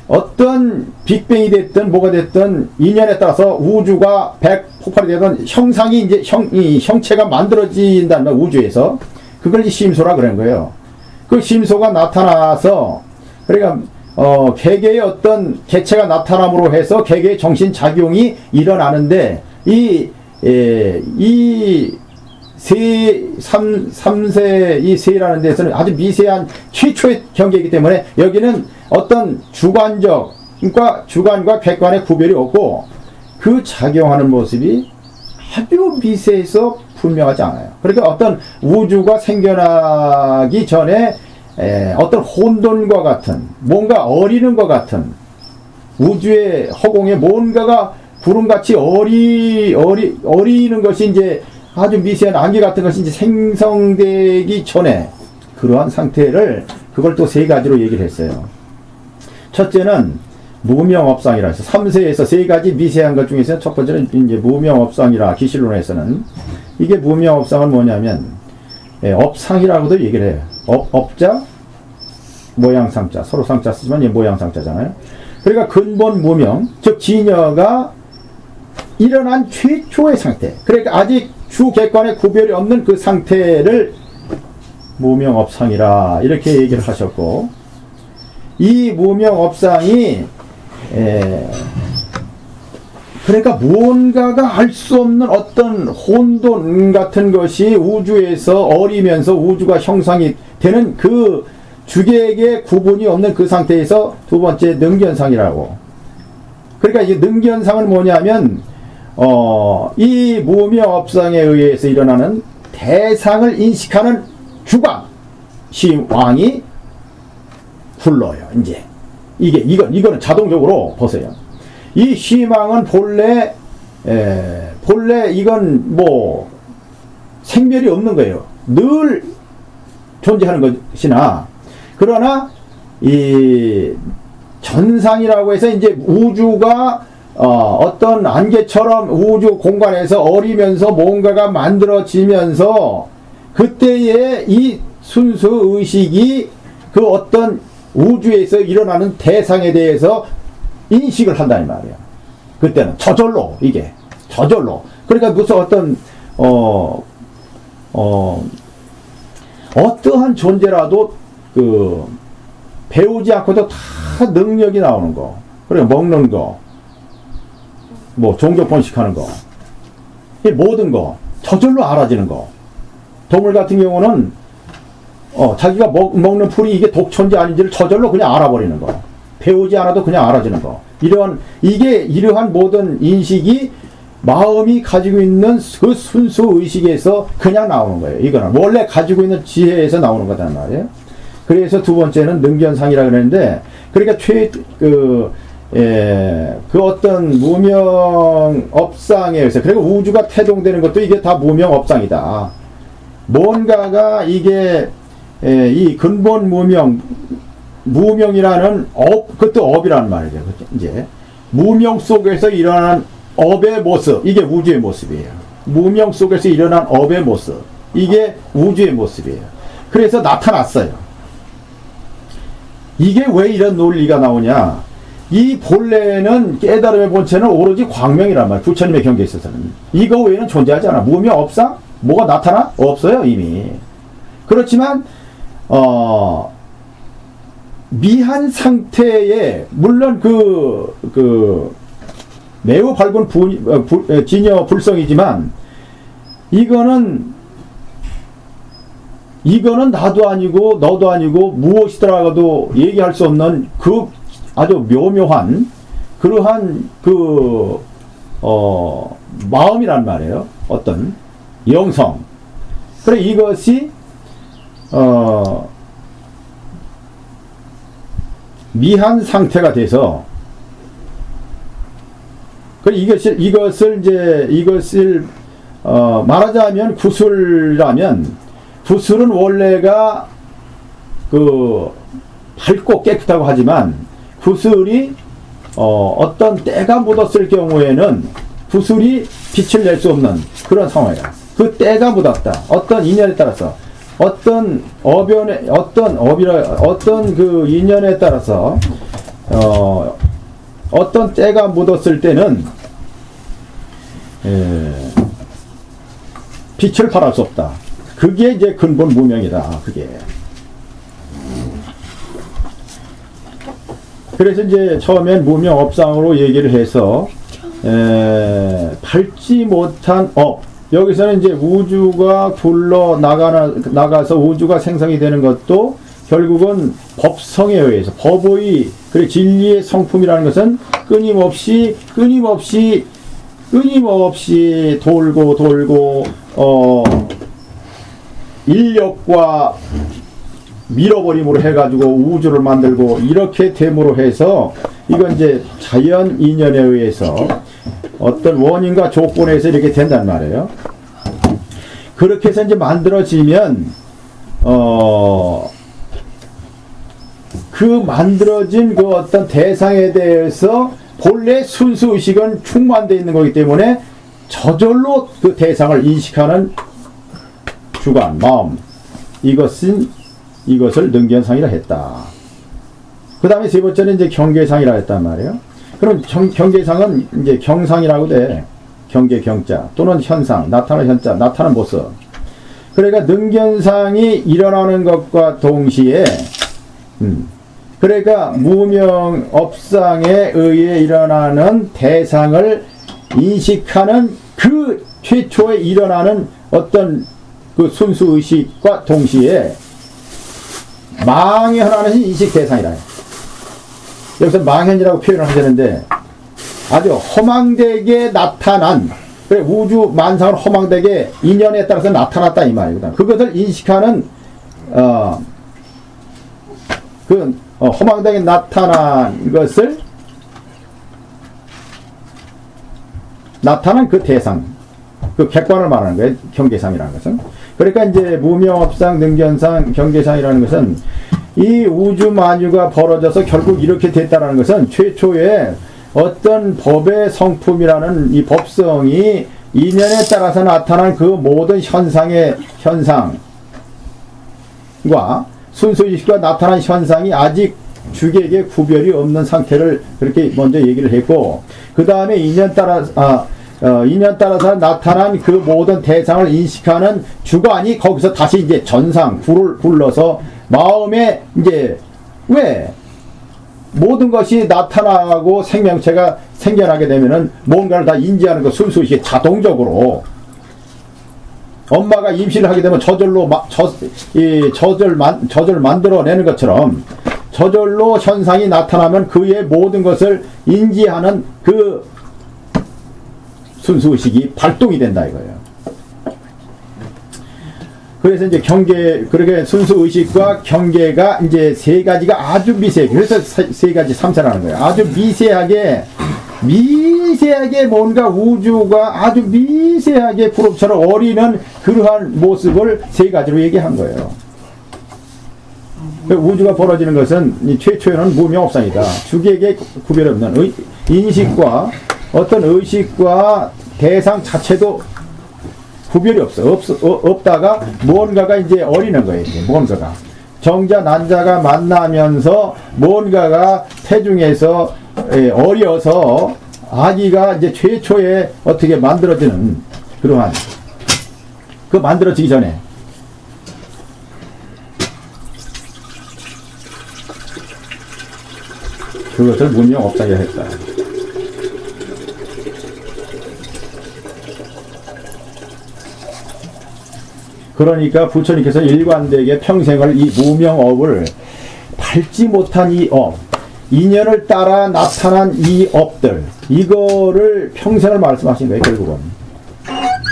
어떤 빅뱅이 됐든 뭐가 됐든 인연에 따라서 우주가 폭발이 되든 형상이 이제 형체가 만들어진다는 우주에서 그걸 이제 심소라 그런 거예요. 그 심소가 나타나서 그러니까 개개의 어떤 개체가 나타남으로 해서 개개의 정신 작용이 일어나는데 이 삼세 이 세라는 데서는 아주 미세한 최초의 경계이기 때문에 여기는 어떤 주관과 객관의 구별이 없고 그 작용하는 모습이 아주 미세해서 분명하지 않아요. 그러니까 어떤 우주가 생겨나기 전에 어떤 혼돈과 같은 뭔가 어리는 것 같은 우주의 허공에 뭔가가 구름같이 어리는 것이 이제 아주 미세한 안개 같은 것이 이제 생성되기 전에 그러한 상태를 그걸 또 세 가지로 얘기를 했어요. 첫째는 무명업상이라 해서 3세에서 세 가지 미세한 것 중에서 첫 번째는 이제 무명업상이라 기실론에서는 이게 무명업상은 뭐냐면 업상이라고도 얘기를 해요. 업자 모양상자 서로 상자 쓰지만 이게 모양상자잖아요. 그러니까 근본 무명 즉 진여가 일어난 최초의 상태. 그러니까 아직 주객관의 구별이 없는 그 상태를 무명업상이라 이렇게 얘기를 하셨고 이 무명업상이 그러니까 무언가가 알 수 없는 어떤 혼돈 같은 것이 우주에서 어리면서 우주가 형성이 되는 그 주객의 구분이 없는 그 상태에서 두 번째 능견상이라고. 그러니까 이 능견상은 뭐냐면 이 무명업상에 의해서 일어나는 대상을 인식하는 주관 시왕이 굴러요. 이제 이거는 자동적으로 보세요. 이 시망은 본래 이건 뭐 생멸이 없는 거예요. 늘 존재하는 것이나 그러나 이 전상이라고 해서 이제 우주가 어떤 안개처럼 우주 공간에서 어리면서 뭔가가 만들어지면서 그때의 이 순수 의식이 그 어떤 우주에서 일어나는 대상에 대해서 인식을 한다는 말이에요. 그때는 저절로 이게 저절로 그러니까 무슨 어떤 어떠한 존재라도 그 배우지 않고도 다 능력이 나오는 거. 그리고 먹는 거. 뭐 종교 번식하는 거. 이 모든 거 저절로 알아지는 거. 동물 같은 경우는 자기가 먹는 풀이 이게 독초인지 아닌지를 저절로 그냥 알아버리는 거. 배우지 않아도 그냥 알아지는 거. 이러한 모든 인식이 마음이 가지고 있는 그 순수 의식에서 그냥 나오는 거예요. 이거는 원래 가지고 있는 지혜에서 나오는 거단 말이에요. 그래서 두 번째는 능견상이라 그랬는데, 그러니까 그 어떤 무명업상에 의해서, 그리고 우주가 태동되는 것도 이게 다 무명업상이다. 뭔가가 이게 이 근본 무명이라는 그것도 업이라는 말이죠. 이제 무명 속에서 일어나는 업의 모습, 이게 우주의 모습이에요. 무명 속에서 일어난 업의 모습, 이게 우주의 모습이에요. 그래서 나타났어요. 이게 왜 이런 논리가 나오냐? 이 본래는 깨달음의 본체는 오로지 광명이란 말이에요. 부처님의 경계에 있어서는. 이거 외에는 존재하지 않아. 무명 업상? 뭐가 나타나? 없어요, 이미. 그렇지만 미한 상태에 물론 매우 밝은 진여 불성이지만 이거는 나도 아니고 너도 아니고 무엇이더라도 얘기할 수 없는 그 아주 묘묘한 그러한 그 마음이란 말이에요. 어떤 영성. 그래 이것이 미한 상태가 돼서 그래 이것을 말하자면 구술이라면 구술은 원래가 그 밝고 깨끗하고 하지만 구슬이 어떤 때가 묻었을 경우에는 구슬이 빛을 낼 수 없는 그런 상황이야. 그 때가 묻었다. 어떤 인연에 따라서 어떤 그 인연에 따라서 어떤 때가 묻었을 때는 빛을 발할 수 없다. 그게 이제 근본 무명이다. 그게. 그래서 이제 처음엔 무명업상으로 얘기를 해서 밟지 못한 업. 여기서는 이제 우주가 굴러 나가서 우주가 생성이 되는 것도 결국은 법성에 의해서 법의 그래 진리의 성품이라는 것은 끊임없이 돌고 인력과 밀어버림으로 해가지고 우주를 만들고 이렇게 됨으로 해서 이건 이제 자연 인연에 의해서 어떤 원인과 조건에서 이렇게 된단 말이에요. 그렇게 해서 이제 만들어지면 그 만들어진 그 어떤 대상에 대해서 본래 순수의식은 충만되어 있는 거기 때문에 저절로 그 대상을 인식하는 주관, 마음 이것을 능견상이라 했다. 그 다음에 세 번째는 이제 경계상이라 했단 말이에요. 그럼 경계상은 이제 경상이라고 돼. 경계 경자 또는 현상, 나타나는 현자, 나타나는 모습. 그러니까 능견상이 일어나는 것과 동시에 그러니까 무명업상에 의해 일어나는 대상을 인식하는 그 최초에 일어나는 어떤 그 순수의식과 동시에 망현하는 인식 대상이라 해요. 여기서 망현이라고 표현을 하시는데 아주 허망되게 나타난 그래 우주 만상은 허망되게 인연에 따라서 나타났다 이 말이거든. 그것을 인식하는 허망되게 나타난 것을 나타난 그 대상 그 객관을 말하는 거예요. 경계상이라는 것은. 그러니까 이제 무명업상, 능견상, 경계상이라는 것은 이 우주 만유가 벌어져서 결국 이렇게 됐다라는 것은 최초에 어떤 법의 성품이라는 이 법성이 인연에 따라서 나타난 그 모든 현상과 순수의식과 나타난 현상이 아직 주객에 구별이 없는 상태를 그렇게 먼저 얘기를 했고, 그 다음에 인연 따라서 나타난 그 모든 대상을 인식하는 주관이 거기서 다시 이제 전상, 불을 불러서 마음에 이제 왜 모든 것이 나타나고 생명체가 생겨나게 되면은 뭔가를 다 인지하는 거 순수의식이 자동적으로 엄마가 임신을 하게 되면 저절로 저절 만들어내는 것처럼 저절로 현상이 나타나면 그의 모든 것을 인지하는 그 순수의식이 발동이 된다 이거예요. 그래서 이제 그렇게 순수의식과 경계가 이제 세 가지가 아주 미세하게, 그래서 세 가지 삼세라는 거예요. 아주 미세하게 뭔가 우주가 아주 미세하게 구름처럼 어리는 그러한 모습을 세 가지로 얘기한 거예요. 우주가 벌어지는 것은 최초에는 무명업상이다. 주객에 구별 없는 인식과 어떤 의식과 대상 자체도 구별이 없다가 무언가가 이제 어리는 거예요. 무언가가 정자 난자가 만나면서 무언가가 태중에서 어려서 아기가 이제 최초에 어떻게 만들어지는 그러한 그 만들어지기 전에 그것을 무명업상이라 했다. 그러니까 부처님께서 일관되게 평생을 이 무명업을 밟지 못한 이 업, 인연을 따라 나타난 이 업들, 이거를 평생을 말씀하신 거예요. 결국은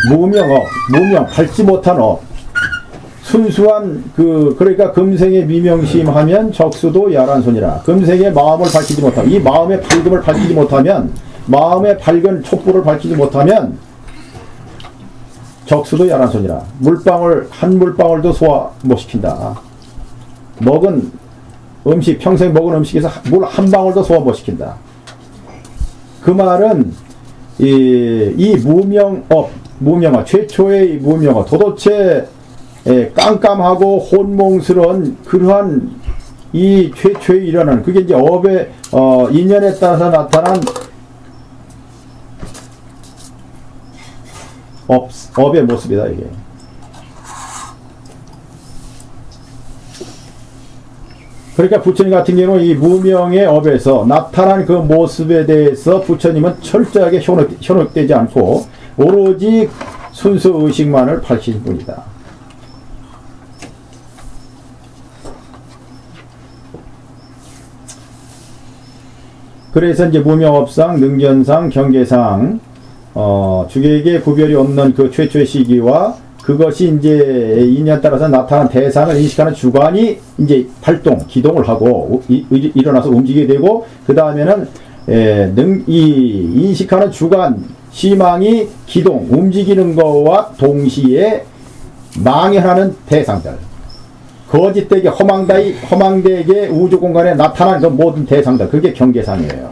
무명업, 무명, 밟지 못한 업, 순수한 그러니까 금생의 미명심하면 적수도 야란손이라. 금생의 마음을 밝히지 못하면, 이 마음의 밝음을 밝히지 못하면, 마음의 밝은 촛불을 밝히지 못하면 적수도 야란손이라. 물방울 한 물방울도 소화 못 시킨다. 먹은 음식, 평생 먹은 음식에서 물 한 방울도 소화 못 시킨다. 그 말은 이 무명업, 무명업, 최초의 무명업, 도대체 깜깜하고 혼몽스러운 그러한 이 최초에 일어나는, 그게 이제 업의 인연에 따라서 나타난 업의 모습이다, 이게. 그러니까 부처님 같은 경우는 이 무명의 업에서 나타난 그 모습에 대해서 부처님은 철저하게 현혹되지 않고 오로지 순수 의식만을 밝히신 분이다. 그래서 이제 무명업상, 능전상, 경계상, 주객의 구별이 없는 그 최초의 시기와 그것이 이제 인연에 따라서 나타난 대상을 인식하는 주관이 이제 활동, 기동을 하고 일어나서 움직이게 되고, 그 다음에는 이 인식하는 주관, 시망이 기동, 움직이는 것과 동시에 망연하는 대상들, 거짓되게 허망되게 우주 공간에 나타난 그 모든 대상들, 그게 경계상이에요.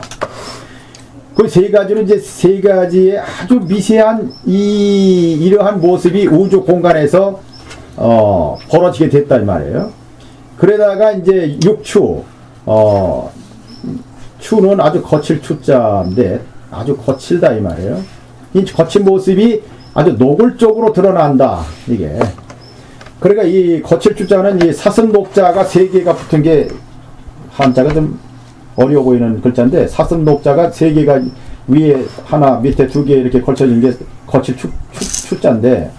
그 세 가지는 이제 세 가지의 아주 미세한 이러한 모습이 우주 공간에서 벌어지게 됐다 이 말이에요. 그러다가 이제 육추, 추는 아주 거칠 추자인데 아주 거칠다 이 말이에요. 이 거친 모습이 아주 노골적으로 드러난다, 이게. 그러니까 이 거칠 추자는 이 사슴 녹자가 세 개가 붙은 게, 한자가 좀 어려워 보이는 글자인데, 사슴 녹자가 세 개가 위에 하나, 밑에 두 개 이렇게 걸쳐진 게 거칠 추자인데,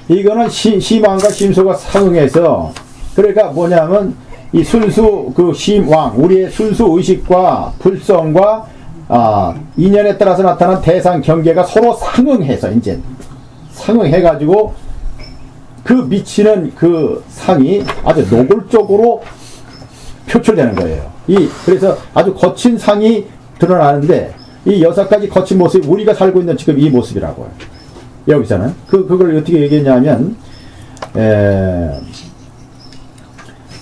이거는 심왕과 심소가 상응해서, 그러니까 뭐냐면 이 순수 그 심왕, 우리의 순수 의식과 불성과 인연에 따라서 나타난 대상 경계가 서로 상응해서, 이제 상응해가지고 그 미치는 그 상이 아주 노골적으로 표출되는 거예요. 그래서 아주 거친 상이 드러나는데, 이 6가지 거친 모습이 우리가 살고 있는 지금 이 모습이라고요. 여기서는. 그걸 어떻게 얘기했냐면,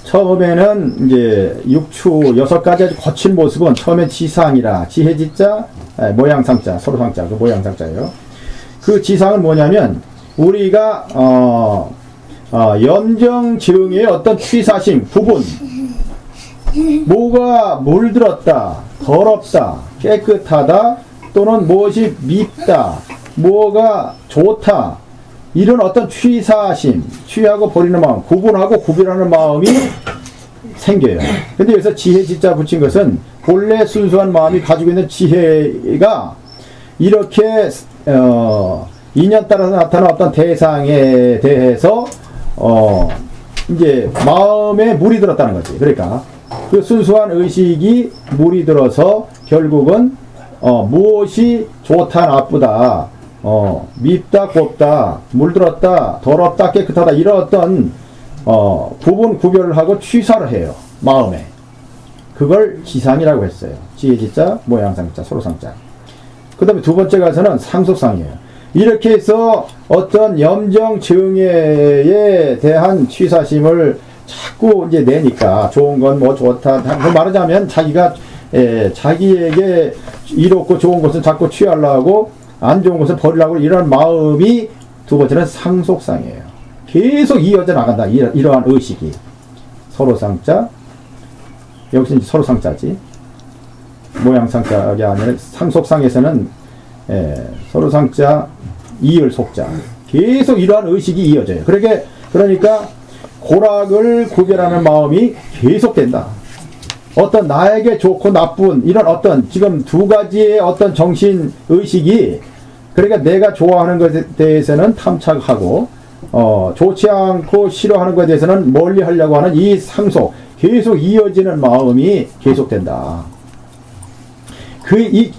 처음에는 이제 육추 6가지 아주 거친 모습은 처음에 지상이라, 지혜지자, 모양상자, 서로상자, 그 모양상자예요. 그 지상은 뭐냐면, 우리가, 염정증의 어떤 취사심, 부분, 뭐가 물들었다, 더럽다, 깨끗하다, 또는 무엇이 밉다, 뭐가 좋다, 이런 어떤 취사심, 취하고 버리는 마음, 구분하고 구별하는 마음이 생겨요. 근데 여기서 지혜 지자 붙인 것은 본래 순수한 마음이 가지고 있는 지혜가 이렇게 인연 따라서 나타난 어떤 대상에 대해서 이제 마음에 물이 들었다는 거지. 그러니까 그 순수한 의식이 물이 들어서 결국은 무엇이 좋다 나쁘다, 밉다 곱다, 물들었다 더럽다 깨끗하다, 이런 어떤 구분 구별을 하고 취사를 해요, 마음에. 그걸 지상이라고 했어요. 지혜지자, 모양상자, 서로상자. 그 다음에 두 번째 가서는 상속상이에요. 이렇게 해서 어떤 염정증예에 대한 취사심을 자꾸 이제 내니까, 좋은 건 뭐 좋다, 말하자면 자기가 자기에게 이롭고 좋은 것은 자꾸 취하려고, 안 좋은 것을 버리려고, 이런 마음이 두 번째는 상속상이에요. 계속 이어져 나간다, 이러한 의식이. 서로상자, 여기서 이제 서로상자지, 모양상자가 아니라 상속상에서는 서로상자, 이을속자, 계속 이러한 의식이 이어져요. 그러니까 고락을 구별하는 마음이 계속된다. 어떤 나에게 좋고 나쁜 이런 어떤 지금 두 가지의 어떤 정신 의식이, 그러니까 내가 좋아하는 것에 대해서는 탐착하고 좋지 않고 싫어하는 것에 대해서는 멀리 하려고 하는 이 상속, 계속 이어지는 마음이 계속된다.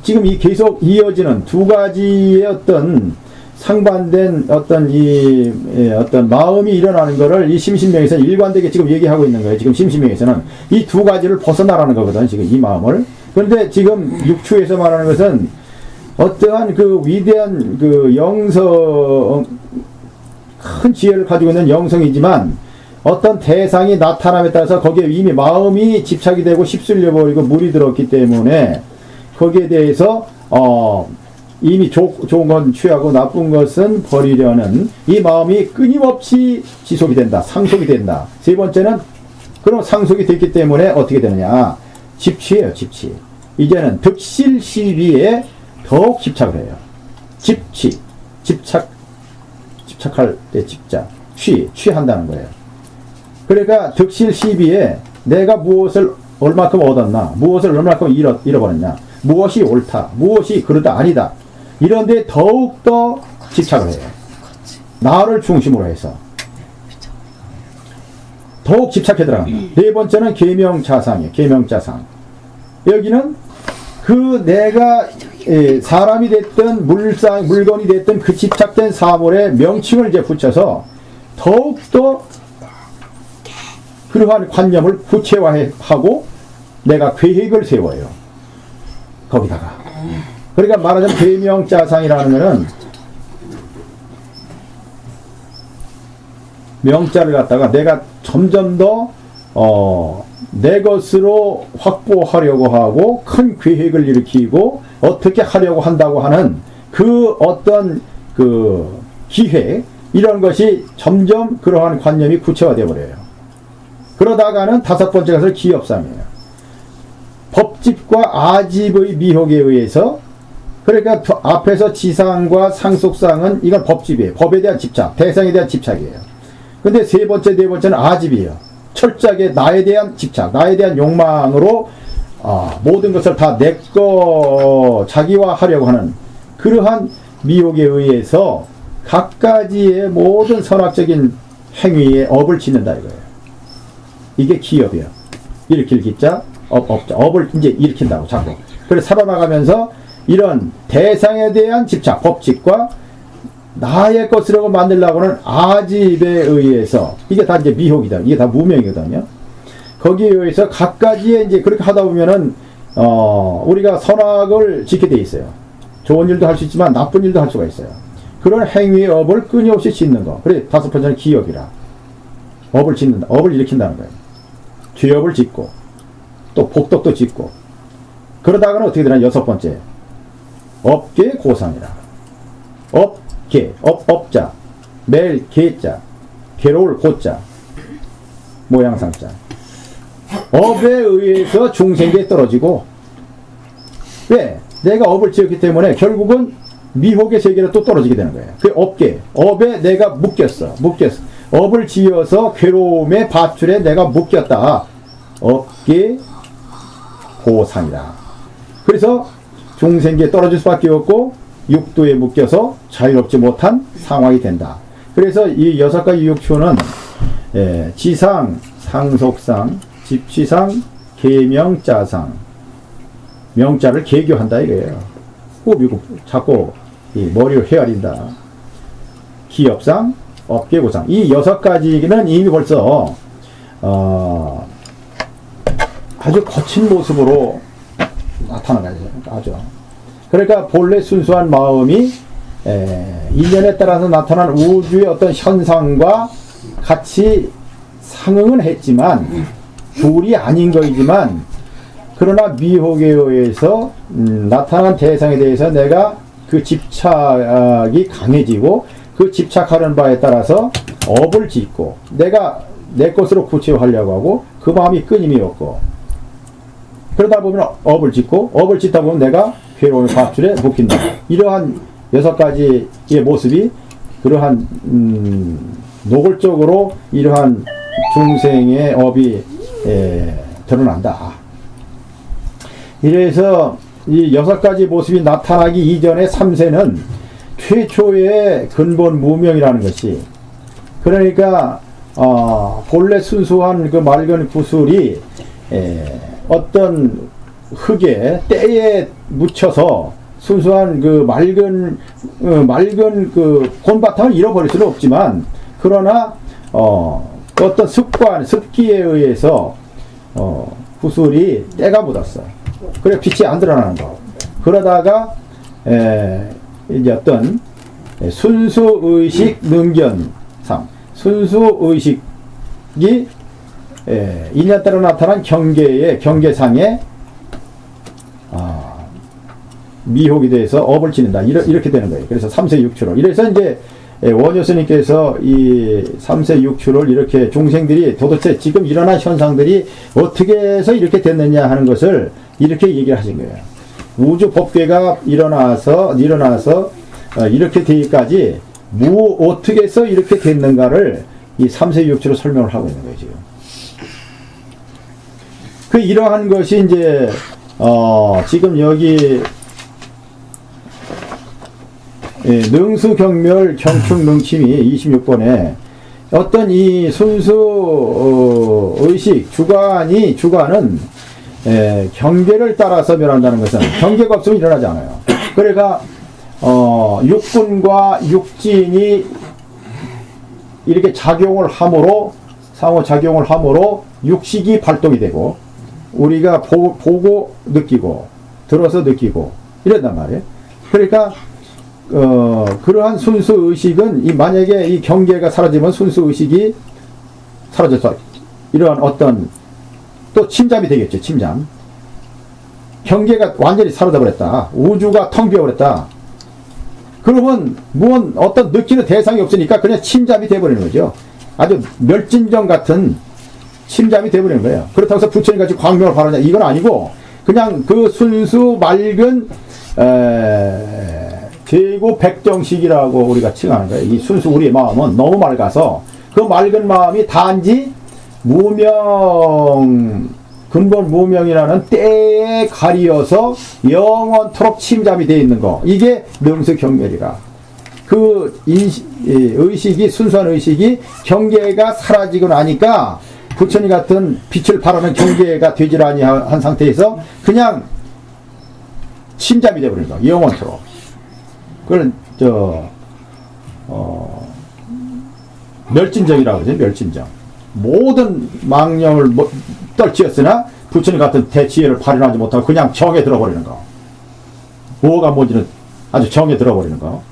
지금 이 계속 이어지는 두 가지의 어떤 상반된 어떤 마음이 일어나는 거를 이 심신명에서는 일관되게 지금 얘기하고 있는 거예요. 지금 심신명에서는 이 두 가지를 벗어나라는 거거든, 지금 이 마음을. 그런데 지금 육추에서 말하는 것은 어떠한 그 위대한 그 영성, 큰 지혜를 가지고 있는 영성이지만 어떤 대상이 나타남에 따라서 거기에 이미 마음이 집착이 되고 휩쓸려 버리고 물이 들었기 때문에 거기에 대해서 이미 좋은 건 취하고 나쁜 것은 버리려는 이 마음이 끊임없이 지속이 된다. 상속이 된다. 세 번째는 그럼 상속이 됐기 때문에 어떻게 되느냐. 집취예요. 집취. 이제는 득실 시비에 더욱 집착을 해요. 집취. 집착할 때 집자. 취한다는 거예요. 그러니까 득실 시비에 내가 무엇을 얼마큼 얻었나, 무엇을 얼마큼 잃어버렸냐, 무엇이 옳다, 무엇이 그러다 아니다, 이런데 더욱더 집착을 해요. 나를 중심으로 해서 더욱 집착해 들어간다. 네 번째는 계명자상이에요. 계명자상. 여기는 그 내가 사람이 됐든 물건이 됐든 그 집착된 사물에 명칭을 이제 붙여서 더욱더 그러한 관념을 구체화하고 내가 계획을 세워요. 거기다가. 그러니까 말하자면 계명자상이라는 것은 명자를 갖다가 내가 점점 더 내 것으로 확보하려고 하고 큰 계획을 일으키고 어떻게 하려고 한다고 하는 그 어떤 그 기획, 이런 것이 점점 그러한 관념이 구체화되어 버려요. 그러다가는 다섯 번째 것은 기업상이에요. 법집과 아집의 미혹에 의해서, 그러니까 앞에서 지상과 상속상은 이건 법집이에요. 법에 대한 집착, 대상에 대한 집착이에요. 근데 세 번째, 네 번째는 아집이에요. 철저하게 나에 대한 집착, 나에 대한 욕망으로 모든 것을 다 내 거 자기화하려고 하는 그러한 미혹에 의해서 각가지의 모든 선악적인 행위에 업을 짓는다 이거예요. 이게 기업이에요. 일으킬 기자, 업자. 업을 이제 일으킨다고 자꾸. 그래서 살아나가면서 이런 대상에 대한 집착, 법칙과 나의 것으로 만들려고 하는 아집에 의해서, 이게 다 이제 미혹이다. 이게 다 무명이거든요. 거기에 의해서 각가지의 이제 그렇게 하다 보면은, 우리가 선악을 짓게 돼 있어요. 좋은 일도 할 수 있지만 나쁜 일도 할 수가 있어요. 그런 행위의 업을 끊임없이 짓는 거. 그래, 다섯 번째는 기업이라. 업을 짓는다. 업을 일으킨다는 거예요. 죄업을 짓고, 또 복덕도 짓고. 그러다가는 어떻게 되나, 여섯 번째. 업계 고상이라. 업자, 매일 개자, 괴로울 고자, 모양상자. 업에 의해서 중생계에 떨어지고, 왜? 내가 업을 지었기 때문에 결국은 미혹의 세계로 또 떨어지게 되는 거예요. 그 업에 내가 묶였어. 업을 지어서 괴로움의 밧줄에 내가 묶였다. 업계 고상이다. 그래서 중생계에 떨어질 수밖에 없고, 육도에 묶여서 자유롭지 못한 상황이 된다. 그래서 이 여섯 가지 육추는 지상, 상속상, 집취상, 계명자상, 명자를 계교한다 이거예요. 꾸미고 자꾸 이 머리를 헤아린다. 기업상, 업계고상. 이 여섯 가지는 이미 벌써 아주 거친 모습으로 나타나가죠. 아주. 그러니까 본래 순수한 마음이 인연에 따라서 나타난 우주의 어떤 현상과 같이 상응은 했지만 둘이 아닌 거이지만, 그러나 미혹에 의해서 나타난 대상에 대해서 내가 그 집착이 강해지고 그 집착하는 바에 따라서 업을 짓고 내가 내 것으로 구체화하려고 하고 그 마음이 끊임이 없고, 그러다 보면 업을 짓다 보면 내가 괴로운 밧줄에 묶인다. 이러한 여섯 가지의 모습이 그러한 노골적으로 이러한 중생의 업이 드러난다. 이래서 이 여섯 가지 모습이 나타나기 이전의 3세는 최초의 근본 무명이라는 것이, 그러니까 본래 순수한 그 맑은 구슬이 어떤 흙에 때에 묻혀서 순수한 그 맑은 그 본바탕을 잃어버릴 수는 없지만, 그러나 어떤 습기에 의해서 구슬이 때가 묻었어. 그래 빛이 안 드러나는 거. 그러다가 이제 어떤 순수의식 능견상, 순수의식이 인연 따라 나타난 경계상에 미혹이 돼서 업을 지닌다. 이렇게 되는 거예요. 그래서 3세 6추를. 이래서 이제 원효 스님께서 이 3세 6추를 이렇게 종생들이 도대체 지금 일어난 현상들이 어떻게 해서 이렇게 됐느냐 하는 것을 이렇게 얘기를 하신 거예요. 우주 법계가 일어나서 이렇게 되기까지 어떻게 해서 이렇게 됐는가를 이 3세 6추로 설명을 하고 있는 거예요, 지금. 이러한 것이 이제 지금 여기 능수경멸 경축능침이 26번에 어떤 이 순수 의식 주관은 경계를 따라서 멸한다는 것은 경계가 없으면 일어나지 않아요. 그러니까 육군과 육진이 이렇게 상호 작용을 함으로 육식이 발동이 되고, 우리가 보고 느끼고 들어서 느끼고 이런단 말이에요. 그러니까 그러한 순수 의식은 만약에 이 경계가 사라지면 순수 의식이 사라져서 이러한 어떤 또 침잠이 되겠죠. 침잠. 경계가 완전히 사라져 버렸다. 우주가 텅 비어 버렸다. 그러면 어떤 느끼는 대상이 없으니까 그냥 침잠이 돼 버리는 거죠. 아주 멸진정 같은 침잠이 돼 버리는 거예요. 그렇다고 해서 부처님 같이 광명을 바라냐, 이건 아니고 그냥 그 순수 맑은 제고 백정식이라고 우리가 칭하는 거예요. 이 순수 우리의 마음은 너무 맑아서 그 맑은 마음이 단지 근본 무명이라는 때에 가리어서 영원토록 침잠이 되어 있는 거, 이게 능수경멸이라. 의식이, 순수한 의식이 경계가 사라지고 나니까 부처님 같은 빛을 발하는 경계가 되질 아니한 상태에서 그냥 침잠이 되어버리는 거, 영원토록. 그걸 멸진정이라고 하죠. 멸진정. 모든 망령을 떨치었으나 부처님 같은 대지혜를 발현하지 못하고 그냥 정에 들어버리는 거. 뭐가 뭔지는 아주 정에 들어버리는 거.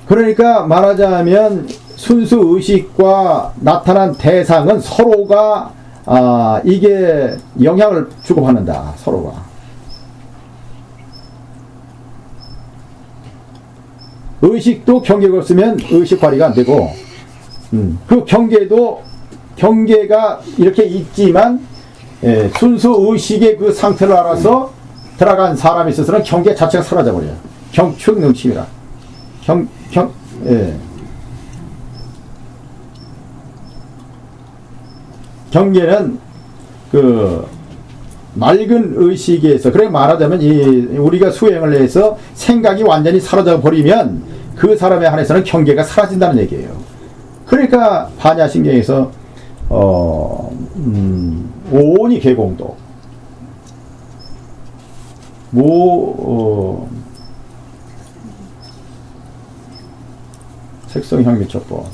그러니까 말하자면 순수 의식과 나타난 대상은 서로가 이게 영향을 주고받는다. 서로가. 의식도 경계가 없으면 의식 발휘가 안 되고, 그 경계가 이렇게 있지만, 순수 의식의 그 상태를 알아서 들어간 사람이 있어서는 경계 자체가 사라져버려요. 경축능침이라. 경계는 그 맑은 의식에서, 그래 말하자면 우리가 수행을 해서 생각이 완전히 사라져 버리면 그 사람에 한해서는 경계가 사라진다는 얘기예요. 그러니까 반야신경에서 오온이 개공도, 색성향미첩보,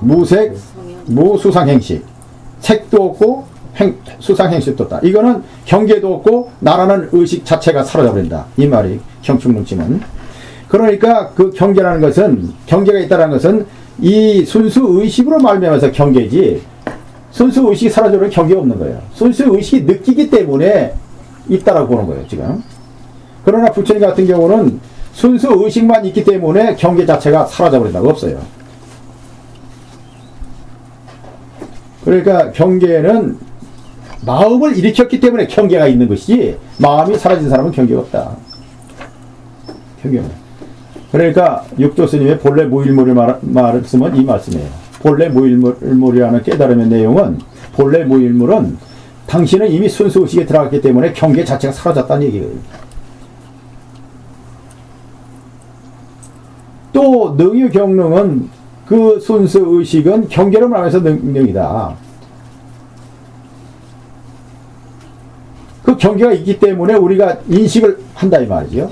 무색 무수상행식, 색도 없고 수상행식도 없다. 이거는 경계도 없고 나라는 의식 자체가 사라져버린다. 이 말이 경축능침은. 그러니까 그 경계라는 것은, 경계가 있다는 것은 이 순수 의식으로 말미암아서 경계지, 순수 의식이 사라져버리면 경계가 없는 거예요. 순수 의식이 느끼기 때문에 있다라고 보는 거예요, 지금. 그러나 부처님 같은 경우는 순수 의식만 있기 때문에 경계 자체가 사라져버린다고 없어요. 그러니까 경계는 마음을 일으켰기 때문에 경계가 있는 것이지, 마음이 사라진 사람은 경계가 없다. 경계는. 그러니까 육조 스님의 본래 무일물을 말했으면 이 말씀이에요. 본래 무일물이라는 깨달음의 내용은, 본래 무일물은 당신은 이미 순수의식에 들어갔기 때문에 경계 자체가 사라졌다는 얘기예요. 또 능유경능은 그 순수 의식은 경계를 말하면서 능력이다. 그 경계가 있기 때문에 우리가 인식을 한다 이 말이죠.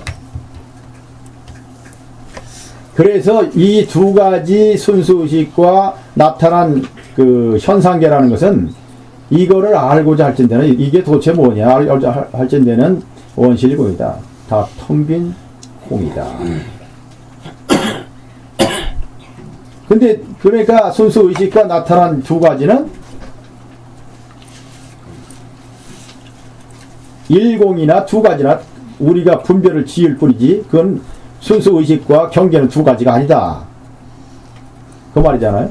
그래서 이 두 가지 순수의식과 나타난 그 현상계라는 것은 이거를 알고자 할 텐데는 이게 도대체 뭐냐 할 텐데는 원실공이다. 다 텅 빈 공이다. 근데 그러니까 순수의식과 나타난 두 가지는 일공이나 두 가지나 우리가 분별을 지을 뿐이지 그건 순수의식과 경계는 두 가지가 아니다. 그 말이잖아요.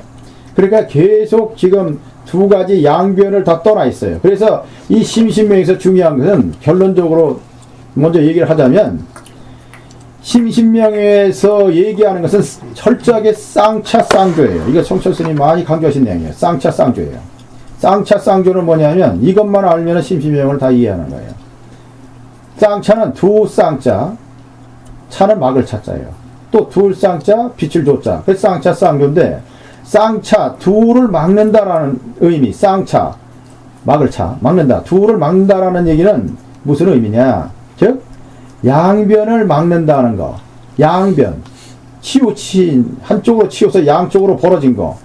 그러니까 계속 지금 두 가지 양변을 다 떠나 있어요. 그래서 이 심신명에서 중요한 것은 결론적으로 먼저 얘기를 하자면 심신명에서 얘기하는 것은 철저하게 쌍차 쌍조예요. 이거 성철 스님 많이 강조하신 내용이에요. 쌍차 쌍조예요. 쌍차 쌍조는 뭐냐면 이것만 알면 심신명을 다 이해하는 거예요. 쌍차는 두 쌍자, 차는 막을 차자예요. 또 둘 쌍자, 빛을 조자. 그 쌍차 쌍조인데 쌍차, 둘을 막는다라는 의미, 쌍차, 막을 차, 막는다. 둘을 막는다라는 얘기는 무슨 의미냐? 즉, 양변을 막는다는 거. 양변. 치우친, 한쪽으로 치워서 양쪽으로 벌어진 거.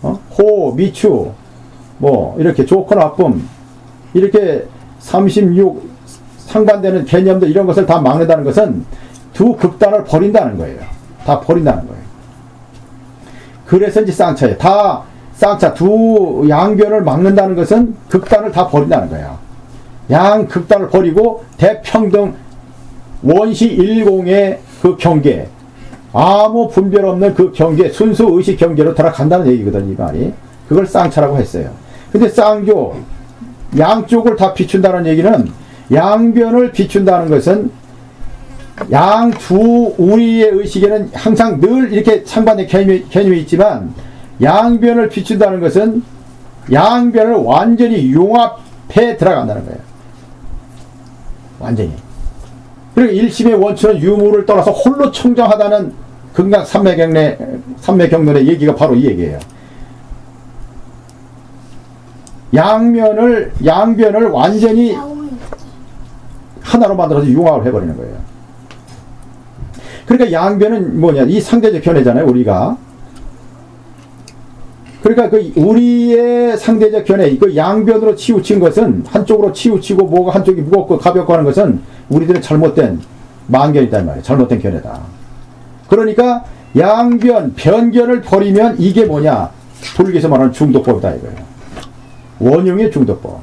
호, 미추, 뭐, 이렇게 좋고 나쁨, 이렇게 36 상반되는 개념들 이런 것을 다 막는다는 것은 두 극단을 버린다는 거예요. 다 버린다는 거예요. 그래서 이제 쌍차예요. 다 쌍차 두 양변을 막는다는 것은 극단을 다 버린다는 거예요. 양 극단을 버리고 대평등 원시 일공의 그 경계, 아무 분별 없는 그 경계, 순수 의식 경계로 들어간다는 얘기거든요, 이 말이. 그걸 쌍차라고 했어요. 근데 쌍조, 양쪽을 다 비춘다는 얘기는 양변을 비춘다는 것은 양 두 우리의 의식에는 항상 늘 이렇게 상반된 개념이 있지만 양변을 비춘다는 것은 양변을 완전히 융합해 들어간다는 거예요. 완전히. 그리고 일심의 원천은 유무를 떠나서 홀로 청정하다는 금강 삼매경론의 얘기가 바로 이 얘기예요. 양변을 완전히 하나로 만들어서 융합을 해버리는 거예요. 그러니까 양변은 뭐냐? 이 상대적 견해잖아요, 우리가. 그러니까 그 우리의 상대적 견해, 그 양변으로 치우친 것은 한쪽으로 치우치고 뭐가 한쪽이 무겁고 가볍고 하는 것은 우리들의 잘못된 망견이단 말이에요. 잘못된 견해다. 그러니까 양변, 변견을 버리면 이게 뭐냐? 불교에서 말하는 중도법이다 이거예요. 원흉의 중도법.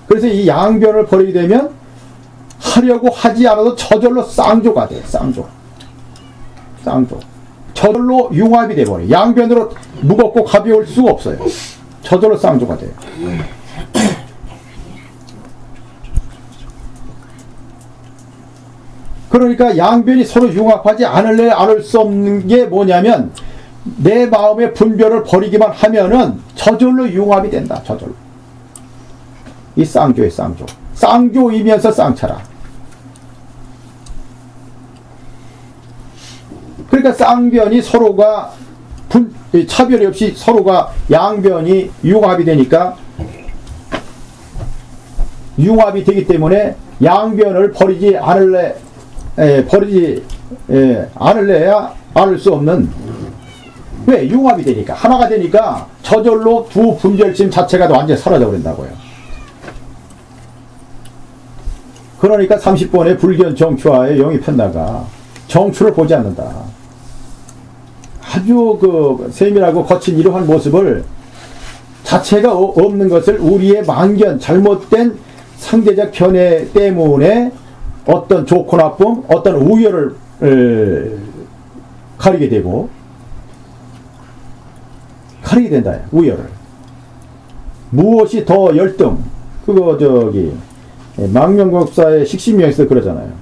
그래서 이 양변을 버리게 되면 하려고 하지 않아도 저절로 쌍조가 돼요. 쌍조. 저절로 융합이 돼버려요. 양변으로 무겁고 가벼울 수가 없어요. 저절로 쌍조가 돼요. 그러니까 양변이 서로 융합하지 않을 수 없는 게 뭐냐면 내 마음의 분별을 버리기만 하면은 저절로 융합이 된다. 저절로. 이 쌍조의 쌍조. 쌍조이면서 쌍차라. 그러니까 쌍변이 서로가 차별이 없이 서로가 양변이 융합이 되니까 융합이 되기 때문에 양변을 버리지 않을래야 않을 수 없는 왜? 융합이 되니까 하나가 되니까 저절로 두 분별심 자체가 완전히 사라져 버린다고요. 그러니까 30번의 불견 정추하에 영입한다가 정추를 보지 않는다. 아주 그 세밀하고 거친 이러한 모습을 자체가 없는 것을 우리의 망견, 잘못된 상대적 견해 때문에 어떤 좋고 나쁨, 어떤 우열을 가리게 되고 가리게 된다. 우열을. 무엇이 더 열등? 그거 망명국사의 식신명에서 그러잖아요.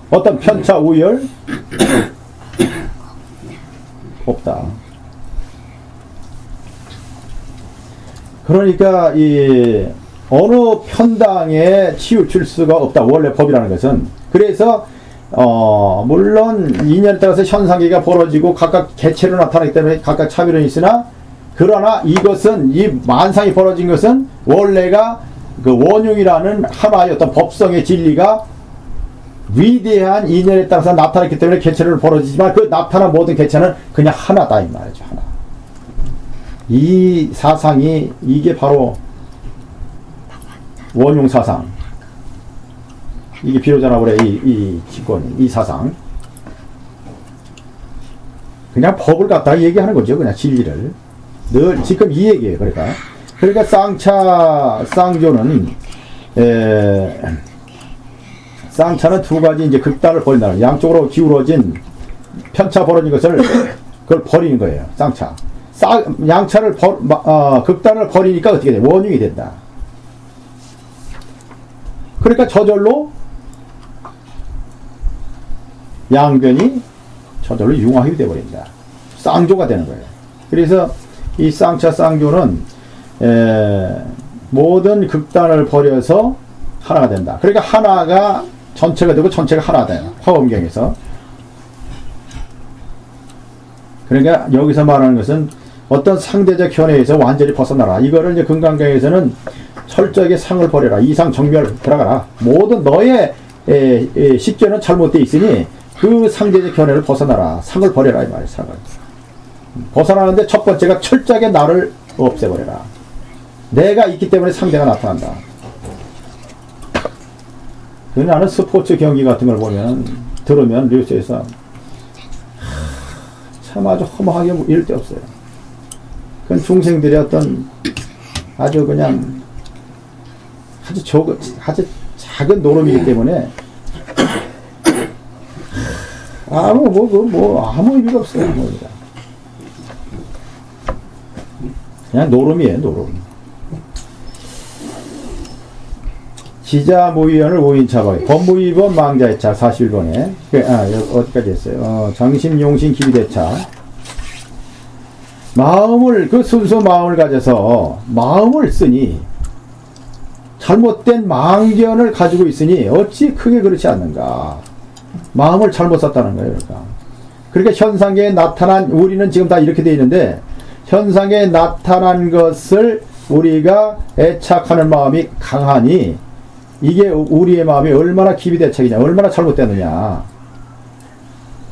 어떤 편차 우열? 없다. 그러니까 이 어느 편당에 치우칠 수가 없다. 원래 법이라는 것은. 그래서 물론 인연에 따라서 현상계가 벌어지고 각각 개체로 나타나기 때문에 각각 차별은 있으나, 그러나 이것은, 이 만상이 벌어진 것은 원래가 그 원흉이라는 하나의 어떤 법성의 진리가 위대한 인연에 따라서 나타났기 때문에 개체를 벌어지지만, 그 나타난 모든 개체는 그냥 하나다 이 말이죠. 하나. 이 사상이, 이게 바로 원흉 사상. 이게 비로자나불의 이 직권, 이 사상. 그냥 법을 갖다가 얘기하는 거죠. 그냥 진리를. 늘 지금 이 얘기예요. 그러니까 쌍차, 쌍조는 쌍차는 두 가지 이제 극단을 버린다. 양쪽으로 기울어진 편차 벌어진 것을 그걸 버리는 거예요. 쌍차. 양차를 극단을 버리니까 어떻게 돼? 원흉이 된다. 그러니까 저절로 양변이 저절로 융합이 되어버린다. 쌍조가 되는 거예요. 그래서 이 쌍차 쌍조는 모든 극단을 버려서 하나가 된다. 그러니까 하나가 전체가 되고 전체가 하나가 돼요. 화엄경에서. 그러니까 여기서 말하는 것은 어떤 상대적 현해에서 완전히 벗어나라. 이거를 이제 금강경에서는 철저하게 상을 버려라. 이상 정멸 들어가라. 모든 너의 식견은 잘못되어 있으니 그 상대적 현해를 벗어나라. 상을 버려라 이 말이에요. 상을. 벗어나는데 첫 번째가 철저하게 나를 없애버려라. 내가 있기 때문에 상대가 나타난다. 나는 스포츠 경기 같은 걸 보면, 들으면 뉴스에서 참 아주 허무하게 이럴 데 없어요. 그건 중생들의 어떤 아주 그냥 아주 작은 노름이기 때문에 아무 의미가 없어요. 그냥 노름이에요, 노름. 지자무위원을 5인차박에 법무위원 망자의차 41번에 어디까지 했어요? 정심용신 기비대차. 마음을, 그 순수 마음을 가져서 마음을 쓰니 잘못된 망견을 가지고 있으니 어찌 크게 그렇지 않는가. 마음을 잘못 썼다는 거예요. 그러니까 현상에 나타난, 우리는 지금 다 이렇게 되어 있는데 현상에 나타난 것을 우리가 애착하는 마음이 강하니 이게 우리의 마음이 얼마나 기비대책이냐, 얼마나 잘못되느냐.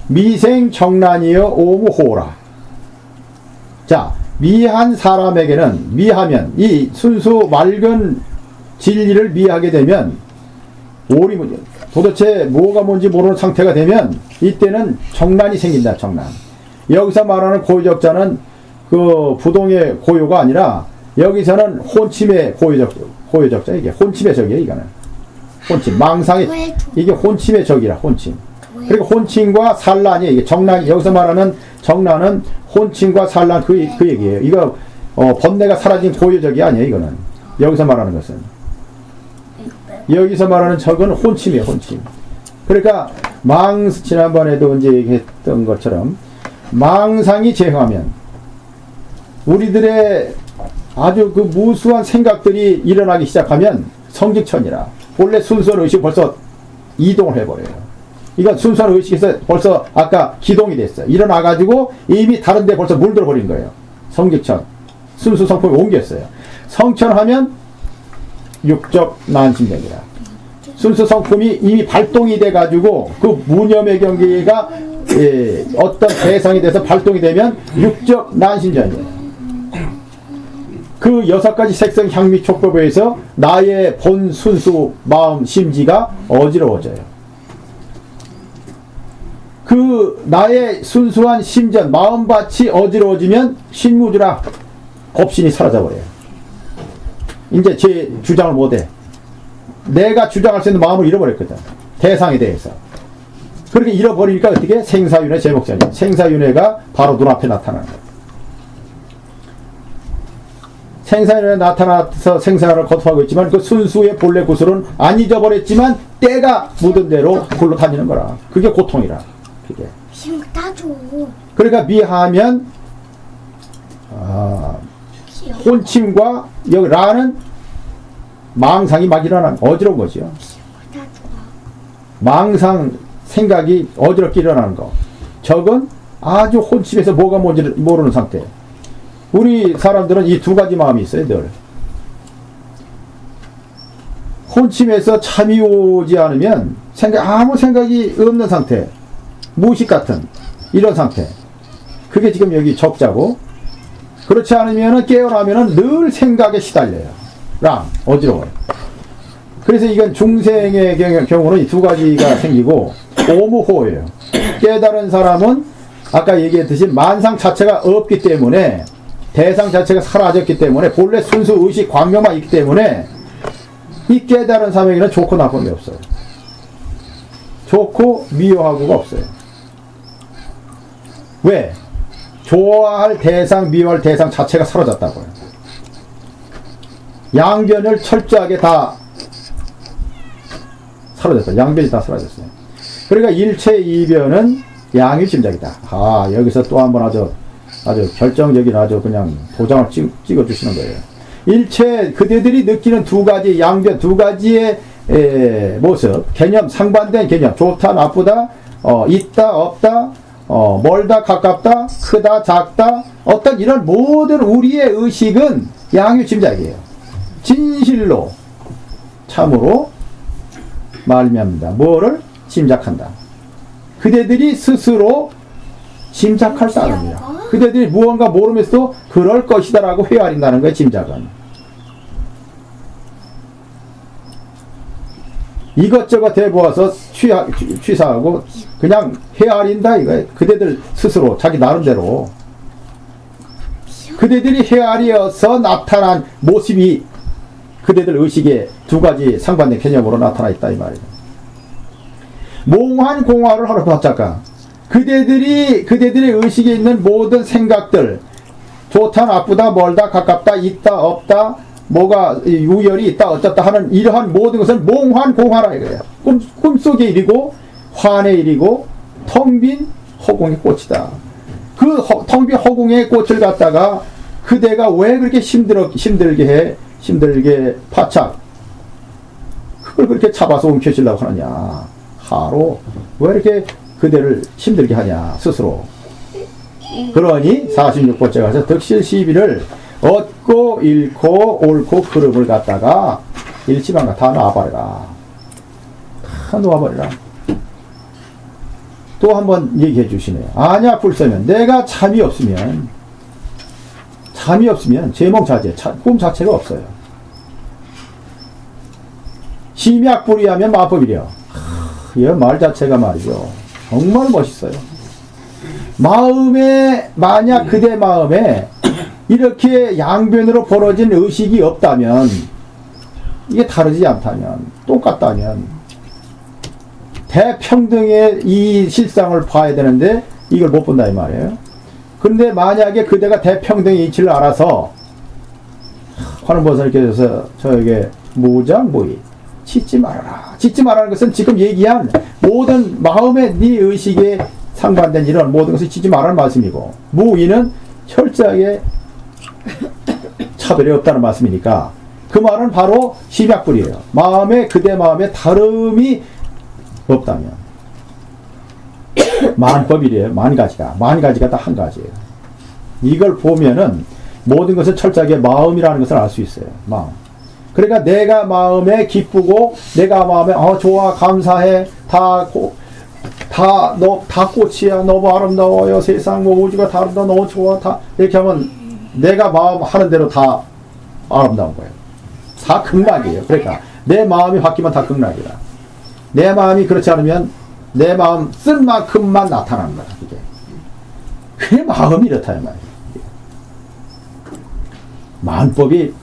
미생정난이여 오무호라. 자, 미한 사람에게는, 미하면, 이 순수 맑은 진리를 미하게 되면, 도대체 뭐가 뭔지 모르는 상태가 되면, 이때는 정난이 생긴다, 정난. 여기서 말하는 고유적자는 그 부동의 고유가 아니라, 여기서는 혼침의 고유적자, 이게 혼침의 적이에요, 이거는. 혼침, 망상이, 이게 혼침의 적이라, 혼침. 그리고 혼침과 산란이, 이게 정난, 여기서 말하는 정난은 혼침과 산란 그 얘기예요. 이거, 번뇌가 사라진 고유적이 아니에요, 이거는. 여기서 말하는 것은. 여기서 말하는 적은 혼침이에요, 혼침. 그러니까, 지난번에도 이제 얘기했던 것처럼, 망상이 제흥하면, 우리들의 아주 그 무수한 생각들이 일어나기 시작하면 성직천이라. 원래 순수한 의식이 벌써 이동을 해버려요. 이건 순수한 의식에서 벌써 아까 기동이 됐어요. 일어나가지고 이미 다른 데 벌써 물들어 버린 거예요. 성직천. 순수 성품이 옮겼어요. 성천하면 육적 난심력이라. 순수 성품이 이미 발동이 돼가지고 그 무념의 경계가 어떤 대상이 돼서 발동이 되면 육적 난심전이에요. 그 6가지 색성 향미 촉법에 의해서 나의 본 순수 마음 심지가 어지러워져요. 그 나의 순수한 심전 마음밭이 어지러워지면 신무주라 법신이 사라져버려요. 이제 제 주장을 못해. 내가 주장할 수 있는 마음을 잃어버렸거든. 대상에 대해서. 그렇게 잃어버리니까 어떻게? 생사윤회 제목전이에요. 생사윤회가 바로 눈앞에 나타나는 거예요. 생사윤회에 나타나서 생사를 거듭하고 있지만 그 순수의 본래 구슬은 안 잊어버렸지만 때가 묻은 대로 굴러 다니는 거라. 그게 고통이라. 그게. 그러니까 미하면 혼침과 여기 라는 망상이 막 일어나는 어지러운 거죠. 망상 생각이 어지럽게 일어나는 거. 적은 아주 혼침해서 뭐가 뭔지 모르는 상태. 우리 사람들은 이 두 가지 마음이 있어요, 늘. 혼침해서 잠이 오지 않으면 아무 생각이 없는 상태. 무의식 같은 이런 상태. 그게 지금 여기 적자고, 그렇지 않으면 깨어나면 늘 생각에 시달려요. 어지러워요. 그래서 이건 중생의 경우는 이 두 가지가 생기고 오무호예요. 깨달은 사람은 아까 얘기했듯이 만상 자체가 없기 때문에, 대상 자체가 사라졌기 때문에, 본래 순수 의식 광명만 있기 때문에 이 깨달은 사명에는 좋고 나쁨이 없어요. 좋고 미워하고가 없어요. 왜? 좋아할 대상, 미워할 대상 자체가 사라졌다고요. 양변을 철저하게 다 사라졌어요. 양변이 다 사라졌어요. 그러니까 일체 이변은 양일심작이다. 여기서 또 한 번 아주 결정적인 아주 그냥 도장을 찍어주시는 거예요. 일체 그대들이 느끼는 두 가지 양변, 두 가지의 모습, 개념, 상반된 개념, 좋다, 나쁘다, 있다, 없다, 멀다, 가깝다, 크다, 작다, 어떤 이런 모든 우리의 의식은 양유침작이에요. 진실로 참으로 말미암는다. 뭐를 짐작한다. 그대들이 스스로 짐작할 따름이야. 그대들이 무언가 모르면서도 그럴 것이다라고 헤아린다는 거예요. 짐작은. 이것저것 해보아서 취사하고 그냥 헤아린다 이거예요. 그대들 스스로 자기 나름대로. 그대들이 헤아리어서 나타난 모습이 그대들 의식의 두 가지 상반된 개념으로 나타나 있다 이 말이에요. 몽환 공화를 하러 봤자까. 그대들의 의식에 있는 모든 생각들, 좋다, 나쁘다, 멀다, 가깝다, 있다, 없다, 뭐가 우열이 있다, 어쩌다 하는 이러한 모든 것은 몽환 공화라 이거예요. 꿈속의 일이고, 환의 일이고, 텅 빈 허공의 꽃이다. 그 텅 빈 허공의 꽃을 갖다가 그대가 왜 그렇게 힘들게 파착, 그걸 그렇게 잡아서 움켜쥐려고 하느냐. 하로 왜 이렇게 그대를 힘들게 하냐 스스로. 그러니 46번째 가서 덕실 시비를 얻고 잃고 옳고 그름을 갖다가 일지방가 다 놔버려라. 다 놓아버려라. 또 한 번 얘기해 주시네요. 아냐 불서면 내가 잠이 없으면 제몽자제 꿈 자체가 없어요. 심약불이하면 마법이려. 이 말 자체가 말이죠. 정말 멋있어요. 마음에, 만약 그대 마음에 이렇게 양변으로 벌어진 의식이 없다면, 이게 다르지 않다면, 똑같다면, 대평등의 이 실상을 봐야 되는데, 이걸 못 본다 이 말이에요. 그런데 만약에 그대가 대평등의 이치를 알아서, 화는버섯님께서 저에게 무장무의, 짓지 말아라. 짓지 말라는 것은 지금 얘기한 모든 마음의 네 의식에 상반된 이런 모든 것을 짓지 말라는 말씀이고, 무의는 철저하게 차별이 없다는 말씀이니까 그 말은 바로 심약불이에요. 그대 마음에 다름이 없다면 만법이래요. 만 가지가 다 한 가지예요. 이걸 보면은 모든 것을 철저하게 마음이라는 것을 알 수 있어요. 마음. 그러니까 내가 마음에 기쁘고 내가 마음에 좋아 감사해 다 꽃이야 너무 아름다워요 세상 우주가 다 아름다워 너무 좋아 다 이렇게 하면 내가 마음 하는 대로 다 아름다운 거예요. 다 극락이에요. 그러니까 내 마음이 바뀌면 다 극락이다. 내 마음이 그렇지 않으면 내 마음 쓴 만큼만 나타나는 거야. 이게 그게 마음이 이렇다 이 말이에요. 만법이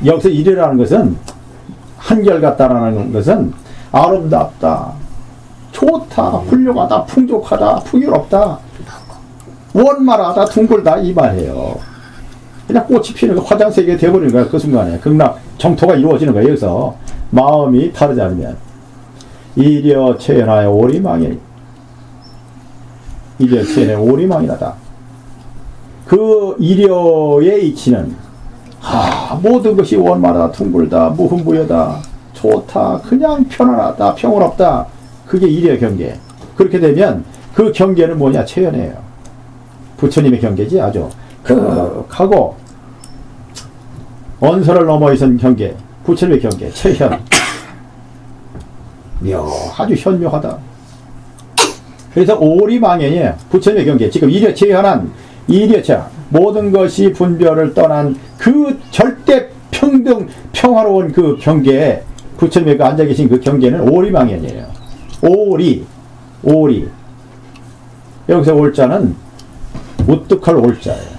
여기서 이래라는 것은 한결같다라는 것은 아름답다, 좋다, 훌륭하다, 풍족하다, 풍요롭다, 원만하다, 둥글다 이 말이에요. 그냥 꽃이 피는 거 화장색이 되어버리는 거야. 그 순간에 극락 정토가 이루어지는 거예요. 여기서 마음이 다르지 않으면 이려 체연하여 오리망이 이려 체연하여 오리망이라다. 그 이려의 이치는 모든 것이 원만하다, 둥글다, 무흠무여다, 좋다, 그냥 편안하다, 평화롭다. 그게 일의 경계. 그렇게 되면 그 경계는 뭐냐? 체현이에요. 부처님의 경계지 아주 하고 언설을 넘어 있은 경계, 부처님의 경계, 체현. 아주 현묘하다. 그래서 오리망연이에요. 부처님의 경계. 지금 일여체현한 일여체 모든 것이 분별을 떠난 그 절대 평등 평화로운 그 경계에 부처님이 앉아 계신 그 경계는 오리망연이에요. 오리. 여기서 올자는 우뚝할 올자예요.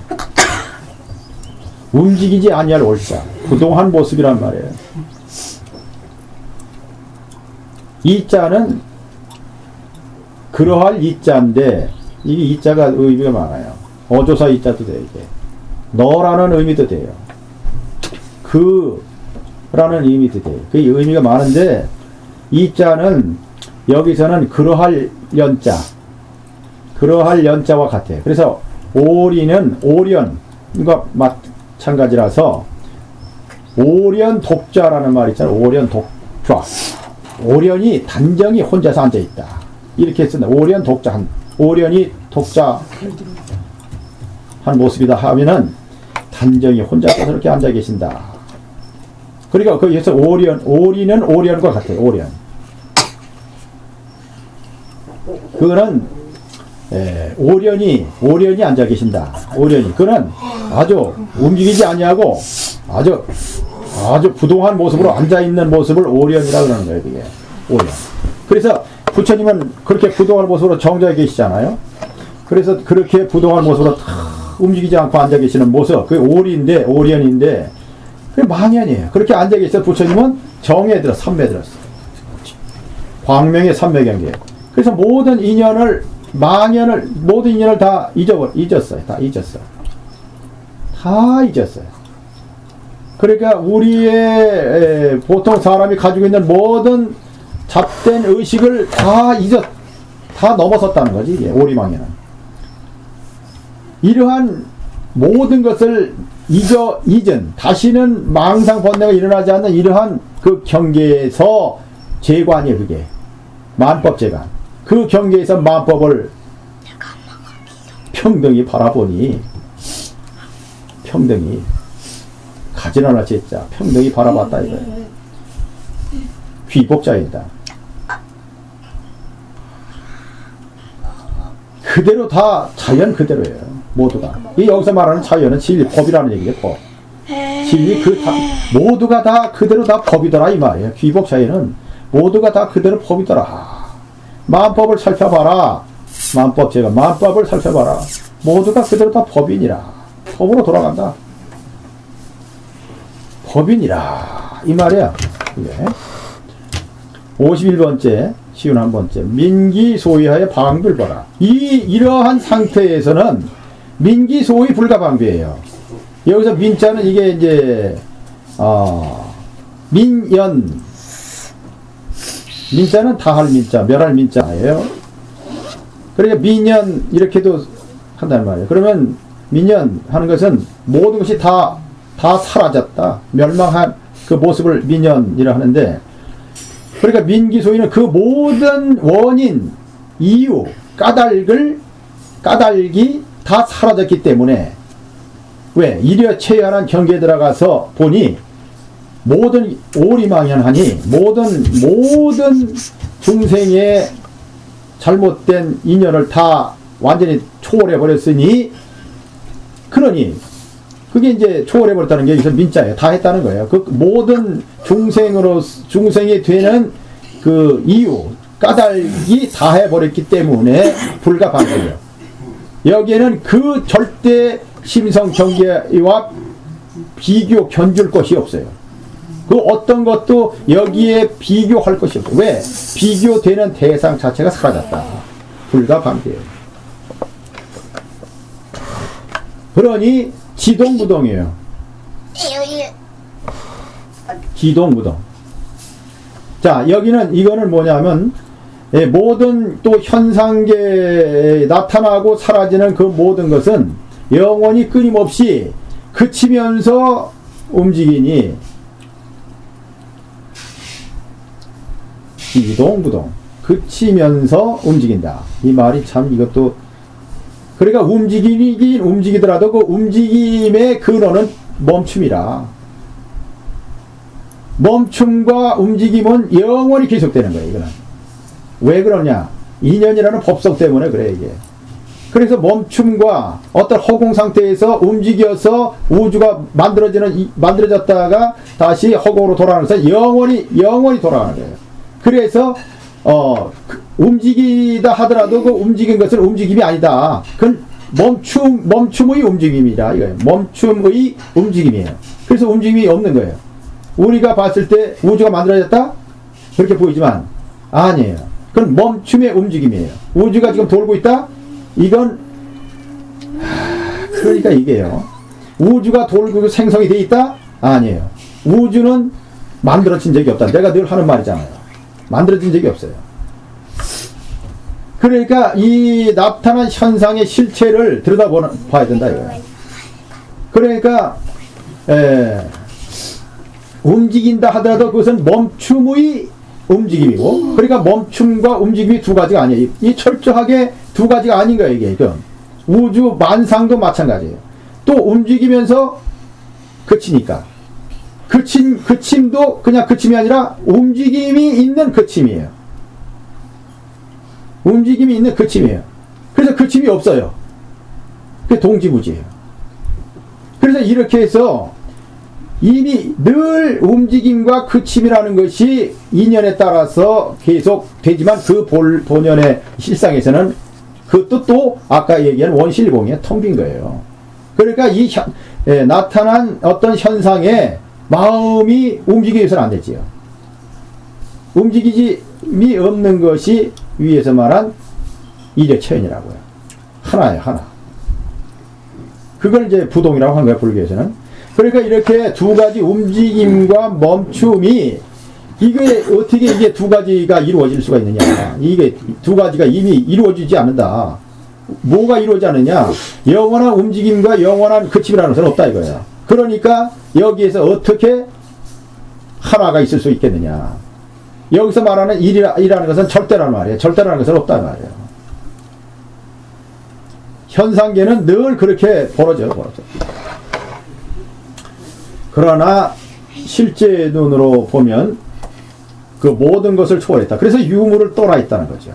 움직이지 아니할 올자. 부동한 모습이란 말이에요. 이자는 그러할 이자인데 이게 이자가 의미가 많아요. 어조사 이자도 돼요. 이게. 너라는 의미도 돼요. 그라는 의미도 돼요. 그 의미가 많은데 이자는 여기서는 그러할 연자, 그러할 연자와 같아요. 그래서 오리는 오련과 마찬가지라서 오련 독자라는 말이 있잖아요. 오련 독좌. 오련이 단정히 혼자서 앉아 있다. 이렇게 쓴다. 오련 독자. 오련이 독자 한 모습이다 하면은 단정히 혼자서 그렇게 앉아 계신다. 그러니까 거기에서 오리는 오련과 같아요. 오련. 그거는 오련이 앉아 계신다. 오련이. 그는 아주 움직이지 아니하고 아주 부동한 모습으로 앉아 있는 모습을 오련이라고 그러는 거예요. 그게 오련. 그래서 부처님은 그렇게 부동한 모습으로 정자에 계시잖아요. 그래서 그렇게 부동한 모습으로 움직이지 않고 앉아 계시는 모습, 그게 오련인데, 그게 망연이에요. 그렇게 앉아 계셔서 부처님은 정에 들어, 삼매에 들었어요. 광명의 삼매경계. 그래서 모든 인연을 다 잊었어요. 다 잊었어요. 그러니까 우리의 보통 사람이 가지고 있는 모든 잡된 의식을 다 넘어섰다는 거지, 이게 오리망에는. 이러한 모든 것을 잊은, 다시는 망상 번뇌가 일어나지 않는 이러한 그 경계에서 재관이에요, 그게. 만법재관. 그 경계에서 만법을 평등히 바라보니, 평등히, 가지런할 제자, 평등히 바라봤다, 이거예요. 귀복자이다. 그대로 다 자연 그대로예요. 모두가. 이 여기서 말하는 자연은 진리, 법이라는 얘기죠. 법. 진리 모두가 다 그대로 다 법이더라 이 말이에요. 귀복 자연은 모두가 다 그대로 법이더라. 만법을 살펴봐라. 만법을 살펴봐라. 모두가 그대로 다 법이니라. 법으로 돌아간다. 법이니라. 이 말이야. 이게. 51번째, 시운 한 번째. 민기소위하여 방불봐라. 이러한 상태에서는 민기소위 불가방비예요. 여기서 민자는 이게 이제, 민자는 다할 민자, 멸할 민자예요. 그러니까 민연, 이렇게도 한단 말이에요. 그러면 민연 하는 것은 모든 것이 다 사라졌다. 멸망한 그 모습을 민연이라 하는데, 그러니까 민기소위는 그 모든 원인, 이유, 까닭이 다 사라졌기 때문에, 왜? 일여체현한 경계에 들어가서 보니 모든 오리망연하니 모든 중생의 잘못된 인연을 다 완전히 초월해 버렸으니, 그러니 그게 이제 초월해 버렸다는 게 여기서 민자예요. 다 했다는 거예요. 그 모든 중생이 되는 그 이유, 까닭이 다 해버렸기 때문에 불가방비예요. 여기에는 그 절대 심성 경계와 비교 견줄 것이 없어요. 그 어떤 것도 여기에 비교할 것이 없어요. 왜? 비교되는 대상 자체가 사라졌다. 불가방비예요. 그러니 지동무동이에요. 지동무동. 자, 이거는 뭐냐면, 모든 또 현상계에 나타나고 사라지는 그 모든 것은 영원히 끊임없이 그치면서 움직이니 지동무동. 그치면서 움직인다. 이 말이 참 이것도 그러니까 움직이긴 움직이더라도 그 움직임의 근원은 멈춤이라. 멈춤과 움직임은 영원히 계속되는 거예요. 이거는 왜 그러냐? 인연이라는 법성 때문에 그래 이게. 그래서 멈춤과 어떤 허공 상태에서 움직여서 우주가 만들어졌다가 다시 허공으로 돌아가면서 영원히 돌아가는 거예요. 그래서 움직이다 하더라도 그 움직인 것은 움직임이 아니다. 그건 멈춤의 움직임이라 이거예요. 멈춤의 움직임이에요. 그래서 움직임이 없는 거예요. 우리가 봤을 때 우주가 만들어졌다? 그렇게 보이지만 아니에요. 그건 멈춤의 움직임이에요. 우주가 지금 돌고 있다? 이건 그러니까 이게요. 우주가 돌고 생성이 돼 있다? 아니에요. 우주는 만들어진 적이 없다. 내가 늘 하는 말이잖아요. 만들어진 적이 없어요. 그러니까 이 나타난 현상의 실체를 들여다봐야 된다 이거예요. 그러니까 움직인다 하더라도 그것은 멈춤의 움직임이고, 그러니까 멈춤과 움직임이 두 가지가 아니에요. 이 철저하게 두 가지가 아닌 거예요 이게. 우주 만상도 마찬가지예요. 또 움직이면서 그치니까 그침도 그냥 그침이 아니라 움직임이 있는 그침이에요. 움직임이 있는 그침이에요. 그래서 그침이 없어요. 그게 동지부지예요. 그래서 이렇게 해서 이미 늘 움직임과 그침이라는 것이 인연에 따라서 계속 되지만 그 본연의 실상에서는 그것도 또 아까 얘기한 원실공의 텅 빈 거예요. 그러니까 이 나타난 어떤 현상에 마음이 움직여서는 안 되지요. 움직임이 없는 것이 위에서 말한 일여처연이라고요. 하나예요, 하나. 그걸 이제 부동이라고 한 거예요, 불교에서는. 그러니까 이렇게 두 가지 움직임과 멈춤이 이게 어떻게 이게 두 가지가 이루어질 수가 있느냐. 이게 두 가지가 이미 이루어지지 않는다. 뭐가 이루어지지 않느냐. 영원한 움직임과 영원한 그침이라는 것은 없다 이거예요. 그러니까 여기에서 어떻게 하나가 있을 수 있겠느냐. 여기서 말하는 일이라는 것은 절대라는 말이에요. 절대라는 것은 없다는 말이에요. 현상계는 늘 그렇게 벌어져요. 그러나 실제 눈으로 보면 그 모든 것을 초월했다. 그래서 유무를 떠나 있다는 거죠.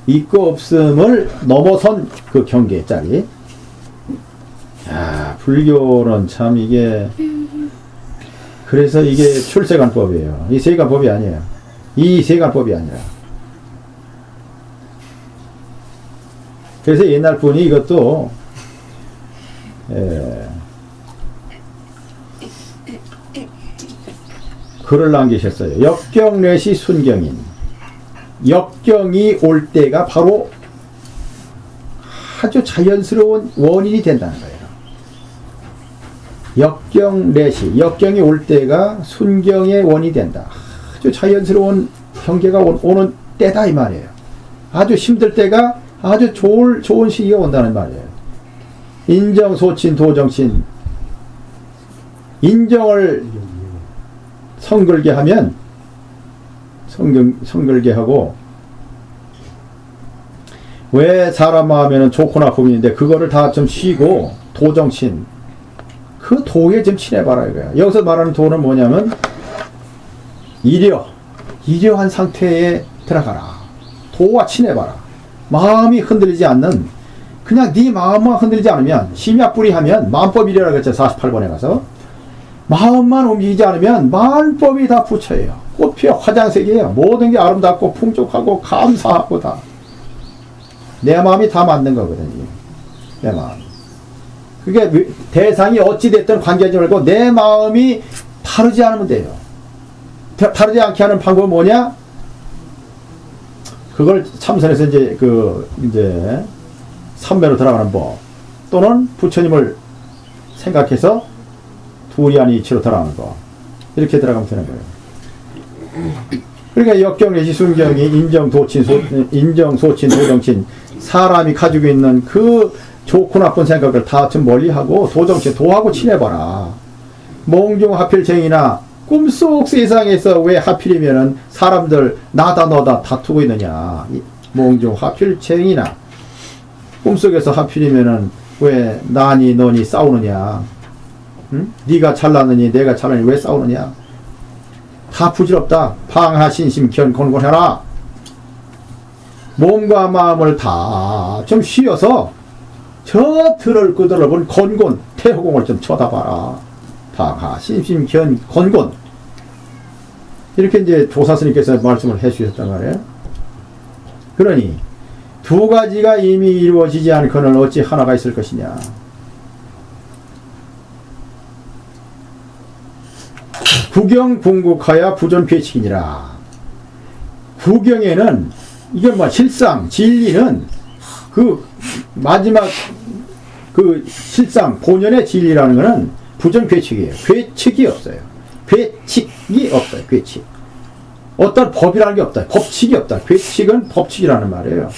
있고 없음을 넘어선 그 경계짜리. 야, 불교는 참 이게 그래서 이게 출세관법이에요. 이 세관법이 아니에요. 이 세관법이 아니라. 그래서 옛날 분이 이것도 글을 남기셨어요. 역경례시 순경인. 역경이 올 때가 바로 아주 자연스러운 원인이 된다는 거예요. 역경례시. 역경이 올 때가 순경의 원인이 된다. 아주 자연스러운 경계가 오는 때다 이 말이에요. 아주 힘들 때가 아주 좋은 시기가 온다는 말이에요. 인정, 소친, 도정친. 인정을 성글게 하면 성글게 하고 왜 사람 마음에는 좋고 나쁨이 있는데 그거를 다 좀 쉬고 도정친 그 도에 좀 친해봐라 이거야. 여기서 말하는 도는 뭐냐면 이려한 상태에 들어가라. 도와 친해봐라. 마음이 흔들리지 않는 그냥 네 마음만 흔들리지 않으면 심야뿌리하면 마음법이라고 했죠. 48번에 가서 마음만 움직이지 않으면 만법이 다 부처예요. 꽃피어 화장색이에요. 모든 게 아름답고 풍족하고 감사하고 다. 내 마음이 다 맞는 거거든요. 내 마음. 그게 대상이 어찌됐든 관계하지 말고 내 마음이 다르지 않으면 돼요. 다르지 않게 하는 방법은 뭐냐? 그걸 참선에서 이제 삼매로 들어가는 법 또는 부처님을 생각해서 두리안 이치로 들어가는 거 이렇게 들어가면 되는 거예요. 그러니까 역경례시 순경이 인정, 소친, 도정친 사람이 가지고 있는 그 좋고 나쁜 생각을 다 좀 멀리하고 도정친, 도하고 친해봐라. 몽중 하필쟁이나 꿈속 세상에서 왜 하필이면은 사람들 나다 너다 다투고 있느냐. 몽중 하필쟁이나 꿈속에서 하필이면은 왜 나니 너니 싸우느냐. 응? 네가 잘나느니 내가 잘나니 왜 싸우느냐. 다 부질없다. 방하신심 견곤곤해라. 몸과 마음을 다 좀 쉬어서 저 들을 끄들어본 건곤 태호공을 좀 쳐다봐라. 방하신심 견곤곤. 이렇게 이제 조사스님께서 말씀을 해주셨단 말이에요. 그러니 두 가지가 이미 이루어지지 않고는 어찌 하나가 있을 것이냐. 구경 궁극하여 부존괴칙이니라. 구경에는 이게 뭐 실상 진리는 그 마지막 그 실상 본연의 진리라는 것은 부존괴칙이에요. 괴칙이 없어요. 괴칙이 없어요. 괴칙. 어떤 법이라는 게 없다. 법칙이 없다. 괴칙은 법칙이라는 말이에요.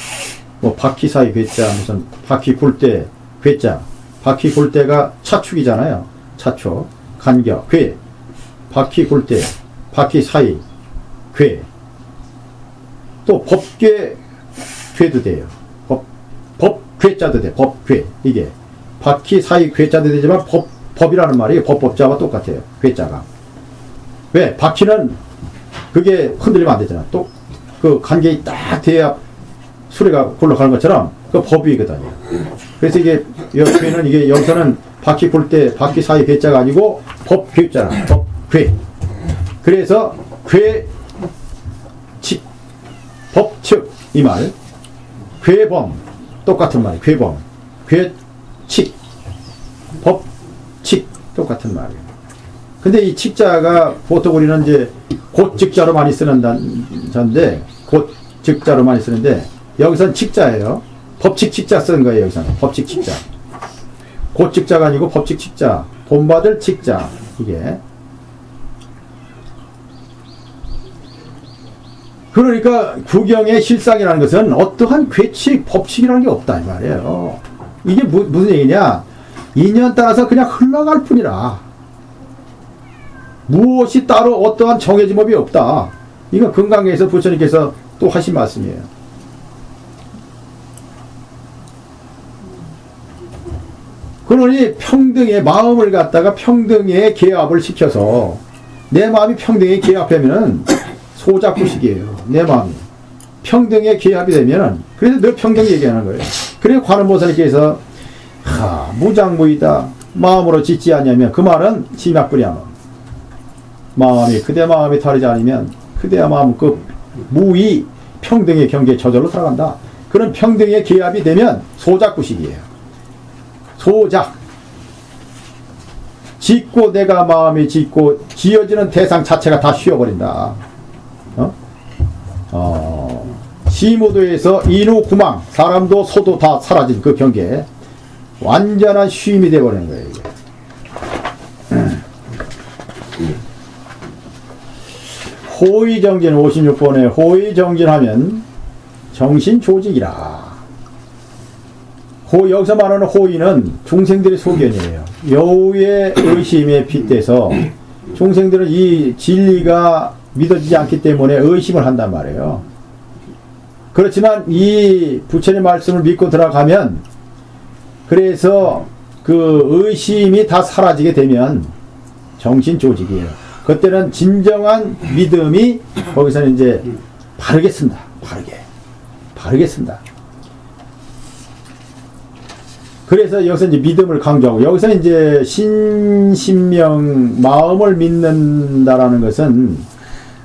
뭐 바퀴 사이 괴자, 무슨 바퀴 굴대 괴자. 바퀴 굴대가 차축이잖아요. 차축, 간격, 괴. 바퀴 굴대, 바퀴 사이 괴. 또 법괴 괴도 돼요. 법괴자도 돼. 법괴. 이게 바퀴 사이 괴자도 되지만 법이라는 말이 법자와 똑같아요. 괴자가. 왜? 바퀴는 그게 흔들리면 안 되잖아. 또 그 간격이 딱 돼야 수레가 굴러가는 것처럼 그 법이거든요. 그래서 이게 여기는 이게 여기서는 바퀴 굴 때 바퀴 사이 괴자가 아니고 법괴자라. 법괴. 그래서 괴칙, 법칙 이 말. 괴범 똑같은 말이에요. 괴범, 괴칙, 법칙 똑같은 말이에요. 근데 이 칙자가 보통 우리는 이제 곧직자로 많이 쓰는 단자인데, 곧직자로 많이 쓰는데, 여기서는 칙자예요. 법칙 칙자 쓴 거예요, 여기서는. 법칙 칙자. 곧직자가 아니고 법칙 칙자. 본받을 칙자. 이게. 그러니까 구경의 실상이라는 것은 어떠한 괴칙, 법칙이라는 게 없다, 이 말이에요. 이게 무슨 얘기냐? 인연 따라서 그냥 흘러갈 뿐이라. 무엇이 따로 어떠한 정해진 법이 없다. 이거 금강경에서 부처님께서 또 하신 말씀이에요. 그러니 평등의 마음을 갖다가 평등의 계합을 시켜서 내 마음이 평등에 계합하면은 소작구식이에요. 내 마음이 평등에 계합이 되면은 그래서 늘 평등 얘기하는 거예요. 그래서 관음보살님께서 무장무이다 마음으로 짓지 않냐면 그 말은 심약불이야. 마음이 그대 마음이 다르지 않으면 그대의 마음 그 무의 평등의 경계에 저절로 살아간다. 그런 평등의 계합이 되면 소작구식이에요. 소작. 짓고 내가 마음이 짓고 지어지는 대상 자체가 다 쉬어버린다. 시무도에서 인후구망 사람도 소도 다 사라진 그 경계 완전한 쉼이 되어버리는 거예요. 이게. 호의정진 56번에 호의정진하면 정신조직이라. 여기서 말하는 호의는 중생들의 소견이에요. 여우의 의심에 빗대서 중생들은 이 진리가 믿어지지 않기 때문에 의심을 한단 말이에요. 그렇지만 이 부처님 말씀을 믿고 들어가면 그래서 그 의심이 다 사라지게 되면 정신조직이에요. 그때는 진정한 믿음이 거기서는 이제 바르게 쓴다. 바르게 쓴다. 그래서 여기서 이제 믿음을 강조하고 여기서 이제 신신명 마음을 믿는다라는 것은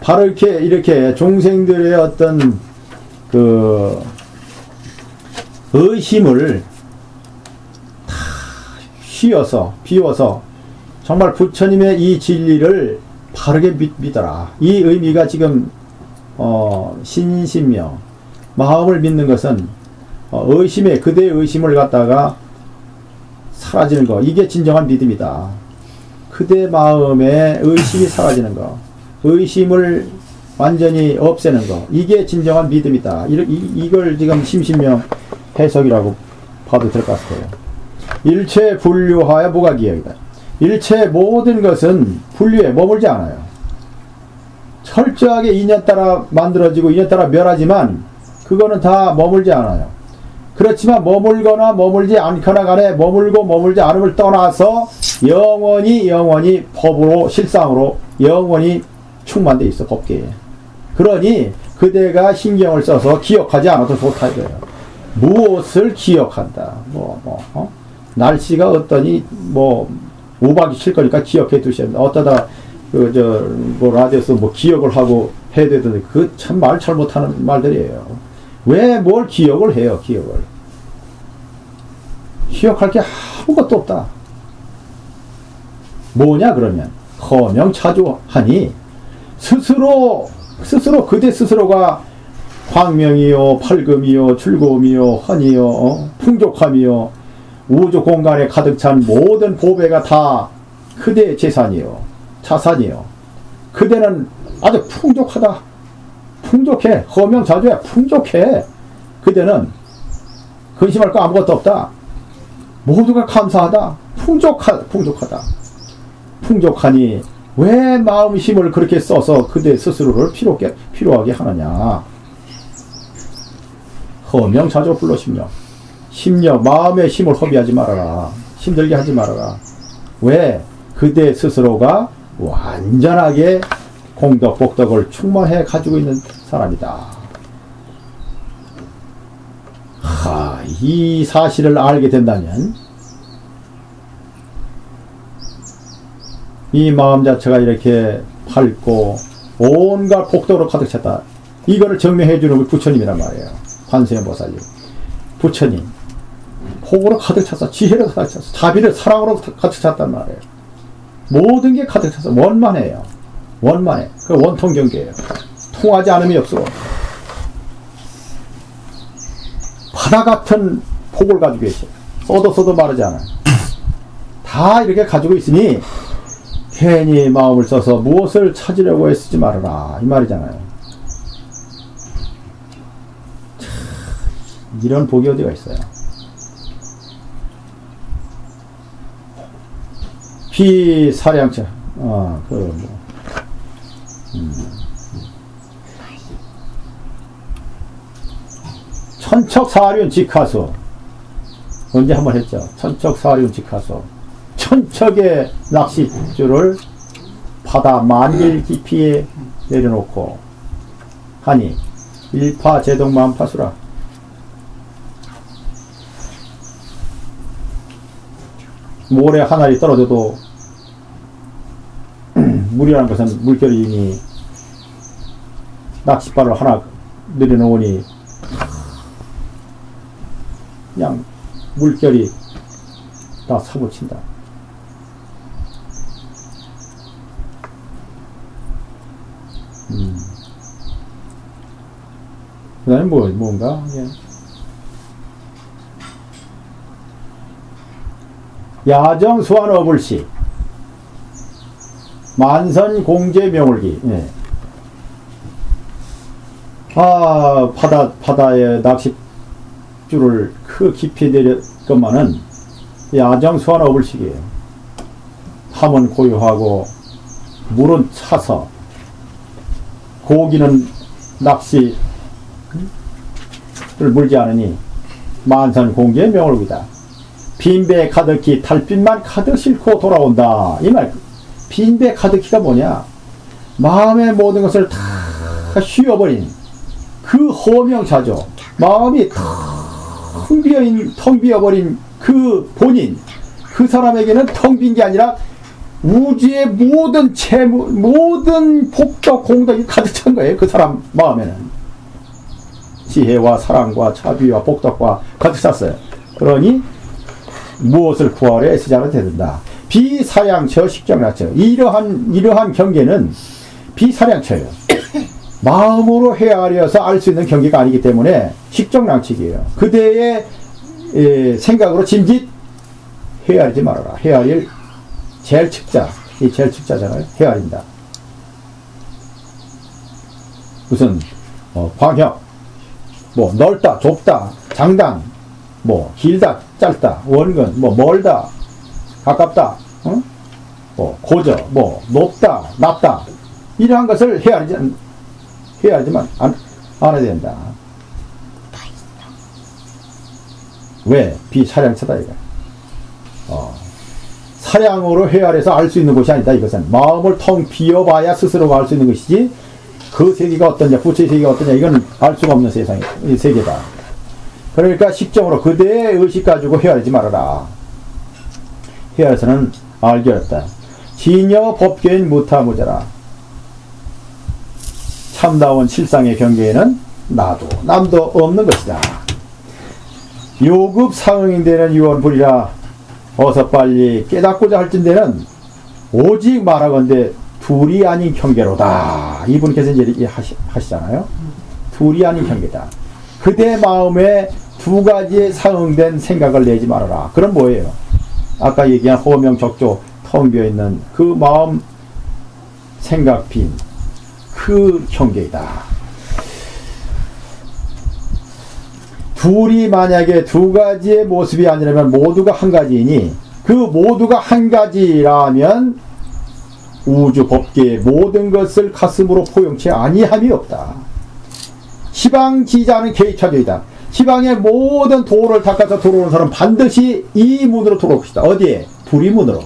바로 이렇게 종생들의 어떤 그 의심을 다 비워서 정말 부처님의 이 진리를 바르게 믿어라. 이 의미가 지금 신신명 마음을 믿는 것은 그대의 의심을 갖다가 사라지는 거. 이게 진정한 믿음이다. 그대 마음에 의심이 사라지는 거. 의심을 완전히 없애는 거. 이게 진정한 믿음이다. 이걸 지금 심신명 해석이라고 봐도 될 것 같아요. 일체 분류하여 무가기역이다. 일체 모든 것은 분류에 머물지 않아요. 철저하게 인연 따라 만들어지고 인연 따라 멸하지만 그거는 다 머물지 않아요. 그렇지만 머물거나 머물지 않거나 간에 머물고 머물지 않음을 떠나서 영원히 법으로 실상으로 영원히 충만되어 있어 법계에. 그러니 그대가 신경을 써서 기억하지 않아도 좋다 이거예요. 무엇을 기억한다. 날씨가 어떠니 우박이 칠 거니까 기억해 두셔야 된다. 어떠다 라디오에서 기억을 하고 해야 되던데 그 참 말 잘못하는 말들이에요. 왜 뭘 기억을 해요, 기억을. 기억할 게 아무것도 없다. 뭐냐 그러면 허명차주하니 스스로 그대 스스로가 광명이요 팔금이요 즐거움이요 환이요 풍족함이요 우주 공간에 가득 찬 모든 보배가 다 그대의 재산이요 자산이요. 그대는 아주 풍족하다. 풍족해. 허명자주야. 풍족해. 그대는 근심할 거 아무것도 없다. 모두가 감사하다. 풍족하다. 풍족하니 왜 마음 힘을 그렇게 써서 그대 스스로를 필요하게 하느냐. 허명자주 불러 심령 마음의 힘을 허비하지 말아라. 힘들게 하지 말아라. 왜? 그대 스스로가 완전하게 공덕 복덕을 충만해 가지고 있는 사람이다. 이 사실을 알게 된다면 이 마음 자체가 이렇게 밝고 온갖 복덕으로 가득 찼다. 이거를 증명해 주는 부처님이란 말이에요. 관세음보살님. 부처님. 복으로 가득 찼어. 지혜로 가득 찼어. 자비를 사랑으로 가득 찼단 말이에요. 모든 게 가득 찼어. 원만해요. 원만해. 그 원통 경계예요. 통하지 않음이 없어. 바다 같은 복을 가지고 계셔요. 써도 마르지 않아요. 다 이렇게 가지고 있으니 괜히 마음을 써서 무엇을 찾으려고 애쓰지 말아라 이 말이잖아요. 이런 복이 어디가 있어요. 비사량차 천척사륜 직하소. 언제 한번 했죠. 천척사륜 직하소. 천척의 낚싯줄을 바다 만길 깊이에 내려놓고 하니 일파제동만파수라. 모래 하나리 떨어져도 물이라는 것은 물결이니 낚싯발을 하나 내려놓으니 그냥 물결이 다 사고친다. 그 다음에 뭔가? 예. 야정수완 어불시 만선공제 명월기. 예. 바다에 낚싯줄을 그 깊이 내렸건만은 야정수완 어불식이에요. 함은 고요하고 물은 차서 고기는 낚시를 물지 않으니 만선공제 명월기다. 빈배 가득히 달빛만 가득 싣고 돌아온다. 이 말. 빈배 가득히가 뭐냐? 마음의 모든 것을 다 휘어버린 그 허명자조. 마음이 텅 비어버린 그 본인. 그 사람에게는 텅 빈 게 아니라 우주의 모든 재물, 모든 복덕, 공덕이 가득 찬 거예요. 그 사람 마음에는. 지혜와 사랑과 자비와 복덕과 가득 찼어요. 그러니 무엇을 구하려 애쓰지 않아도 된다. 비사량처 식정량처. 이러한 경계는 비사량처예요. 마음으로 헤아려서 알 수 있는 경계가 아니기 때문에 식정량칙이에요. 그대의 생각으로 짐짓 헤아리지 말아라. 헤아릴 제일 측자. 이 제일 측자잖아요. 헤아린다. 무슨 광역, 넓다, 좁다, 장당, 길다, 짧다, 원근, 멀다, 가깝다, 고저, 높다, 낮다. 이러한 것을 헤아리지만 않아야 된다. 왜? 비사량차다 이거. 사량으로 헤아려서 알 수 있는 것이 아니다. 이것은 마음을 텅 비워봐야 스스로가 알 수 있는 것이지, 그 세계가 어떠냐, 부처의 세계가 어떠냐, 이건 알 수가 없는 세상이 세계다. 그러니까 식정으로 그대의 의식 가지고 헤아리지 말아라. 헤아려서는 알기 어렵다. 진여 법계인 무타무자라. 참다운 실상의 경계에는 나도 남도 없는 것이다. 요급 상응되는 유언불이라. 어서 빨리 깨닫고자 할진대는 오직 말하건대 둘이 아닌 경계로다. 이분께서 이제 하시잖아요. 둘이 아닌 경계다. 그대 마음에 두 가지의 상응된 생각을 내지 말아라. 그럼 뭐예요? 아까 얘기한 호명적조 텅 비어있는 그 마음 생각 빈 그 경계이다. 둘이 만약에 두 가지의 모습이 아니라면 모두가 한 가지이니, 그 모두가 한 가지라면 우주 법계의 모든 것을 가슴으로 포용치 아니함이 없다. 시방지자는 개입차별이다. 시방의 모든 도를 닦아서 들어오는 사람은 반드시 이 문으로 들어올 것이다. 어디에? 불이문으로.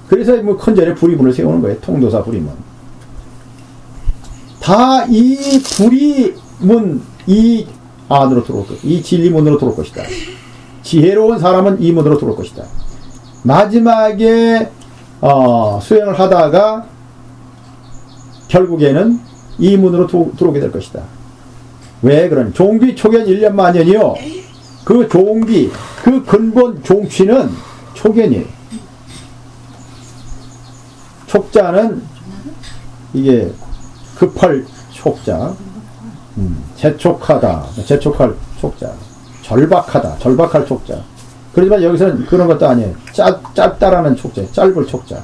그래서 뭐 큰절에 불이문을 세우는 거예요. 통도사 불이문. 다 이 불이문, 이 안으로 들어올 것이다. 이 진리문으로 들어올 것이다. 지혜로운 사람은 이 문으로 들어올 것이다. 마지막에 수행을 하다가 결국에는 이 문으로 들어오게 될 것이다. 왜 그러니? 종비 초견 1년 만년이요. 그 종비, 그 근본 종취는 초견이에요. 촉자는 이게 급할 촉자, 재촉하다, 재촉할 촉자, 절박하다, 절박할 촉자. 그렇지만 여기서는 그런 것도 아니에요. 짧다라는 촉자, 짧을 촉자.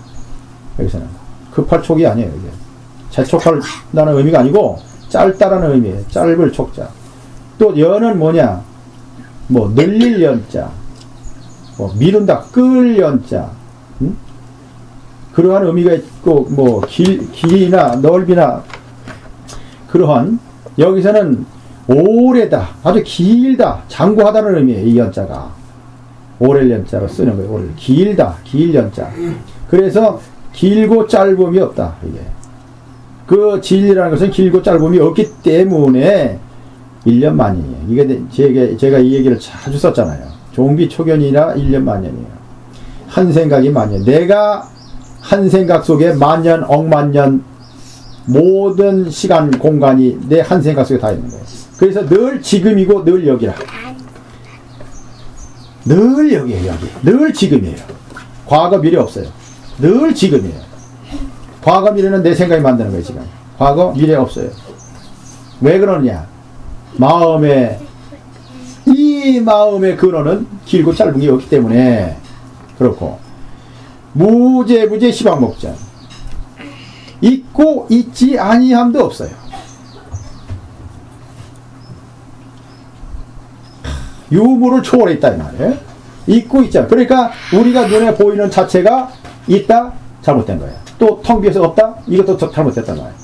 여기서는 급할 촉이 아니에요. 이게 재촉한다는 의미가 아니고 짧다라는 의미예요. 짧을 촉자. 또 연은 뭐냐? 뭐 늘릴 연자, 뭐 미룬다, 끌 연자. 그러한 의미가 있고, 뭐 길이나 넓이나 그러한, 여기서는 오래다, 아주 길다, 장구하다는 의미예요. 이 연자가 오렐 연자로 쓰는 거예요. 오렐, 길다, 길 연자. 그래서 길고 짧음이 없다. 이게 그 진리라는 것은 길고 짧음이 없기 때문에 1년 만년이에요. 이게 제가 이 얘기를 자주 썼잖아요. 종비 초견이라 1년 만년이에요. 한 생각이 만년. 내가 한 생각 속에 만년, 억만년, 모든 시간, 공간이 내 한 생각 속에 다 있는 거예요. 그래서 늘 지금이고 늘 여기라. 늘 여기에요, 여기. 늘 지금이에요. 과거, 미래 없어요. 늘 지금이에요. 과거, 미래는 내 생각이 만드는 거예요, 지금. 과거, 미래 없어요. 왜 그러느냐? 이 마음의 근원은 길고 짧은 게 없기 때문에 그렇고, 무제부제 시방목전. 있고 있지 아니함도 없어요. 유무를 초월해 있다 이 말이에요. 있고 있잖아. 그러니까 우리가 눈에 보이는 자체가 있다? 잘못된 거예요. 또 텅 비어서 없다? 이것도 잘못됐단 말이에요.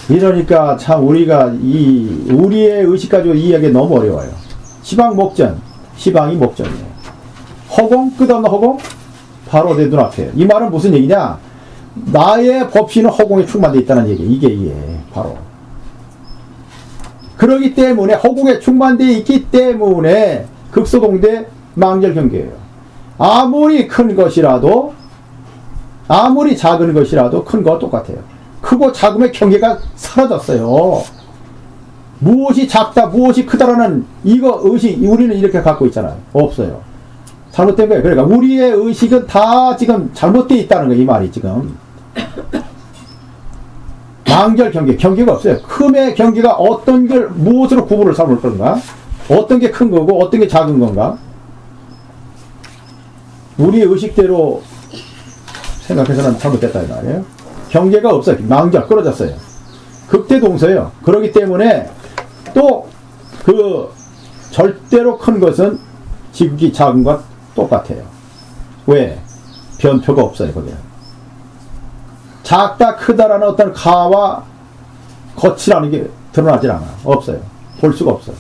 이러니까 참 우리가 우리의 의식 가지고 이해하기 너무 어려워요. 시방목전, 시방이 목전이에요. 허공, 끝없는 허공, 바로 내 눈앞에. 이 말은 무슨 얘기냐? 나의 법신은 허공에 충만되어 있다는 얘기. 이게 바로. 그러기 때문에 허공에 충만되어 있기 때문에 극소동대 망절경계예요. 아무리 큰 것이라도, 아무리 작은 것이라도 큰 거와 똑같아요. 크고 작음의 경계가 사라졌어요. 무엇이 작다, 무엇이 크다라는 이거 의식, 우리는 이렇게 갖고 있잖아요. 없어요. 잘못된 거예요. 그러니까 우리의 의식은 다 지금 잘못되어 있다는 거예요. 이 말이 지금. 망절 경계가 없어요. 큼의 경계가 어떤 걸 무엇으로 구분을 삼을 건가? 어떤 게 큰 거고 어떤 게 작은 건가? 우리의 의식대로 생각해서는 잘못됐다 이 말이에요. 경계가 없어요. 망절 끊어졌어요. 극대동서예요. 그렇기 때문에 또 그 절대로 큰 것은 지극히 작은 것 똑같아요. 왜? 변표가 없어요. 거기는. 작다 크다라는 어떤 가와 거치라는 게 드러나질 않아. 없어요. 볼 수가 없어요.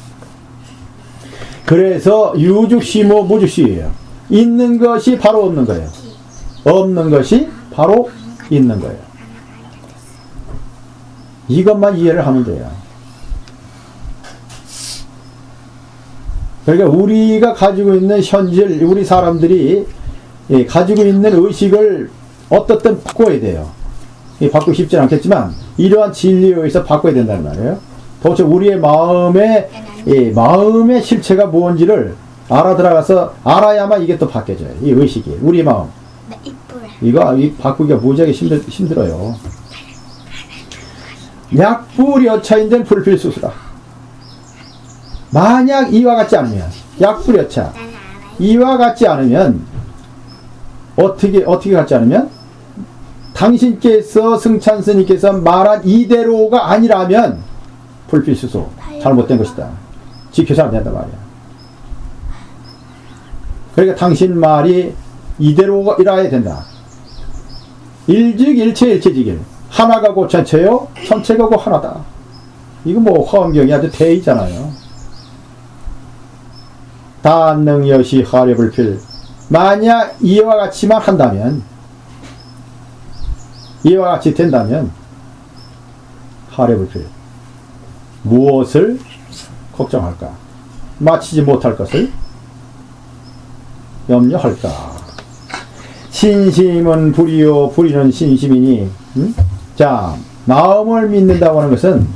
그래서 유죽시모 무죽시예요. 있는 것이 바로 없는 거예요. 없는 것이 바로 있는 거예요. 이것만 이해를 하면 돼요. 그러니까 우리가 가지고 있는 현실, 우리 사람들이 가지고 있는 의식을 어떻든 바꿔야 돼요. 바꾸기 쉽지 않겠지만 이러한 진리에 의해서 바꿔야 된다는 말이에요. 도대체 우리의 마음의 실체가 뭔지를 알아들어가서 알아야만 이게 또 바뀌어져요. 이 의식이, 우리 마음. 이거 바꾸기가 무지하게 힘들어요. 약불여차인된 불필수수라. 만약 이와 같지 않으면, 약불여차, 이와 같지 않으면, 어떻게 같지 않으면, 당신께서, 승찬스님께서 말한 이대로가 아니라면, 불필수수, 잘못된 것이다. 지켜서 안 된단 말이야. 그러니까 당신 말이 이대로이라야 된다. 일즉일체 일체지길. 하나가 곧 전체요, 전체가 곧 하나다. 이거 뭐 화엄경이 아주 대의잖아요. 다능여시 하려불필. 만약 이와 같이만 한다면, 이와 같이 된다면 하려불필. 무엇을 걱정할까? 마치지 못할 것을 염려할까? 신심은 불이요 불이는 신심이니. 자, 마음을 믿는다고 하는 것은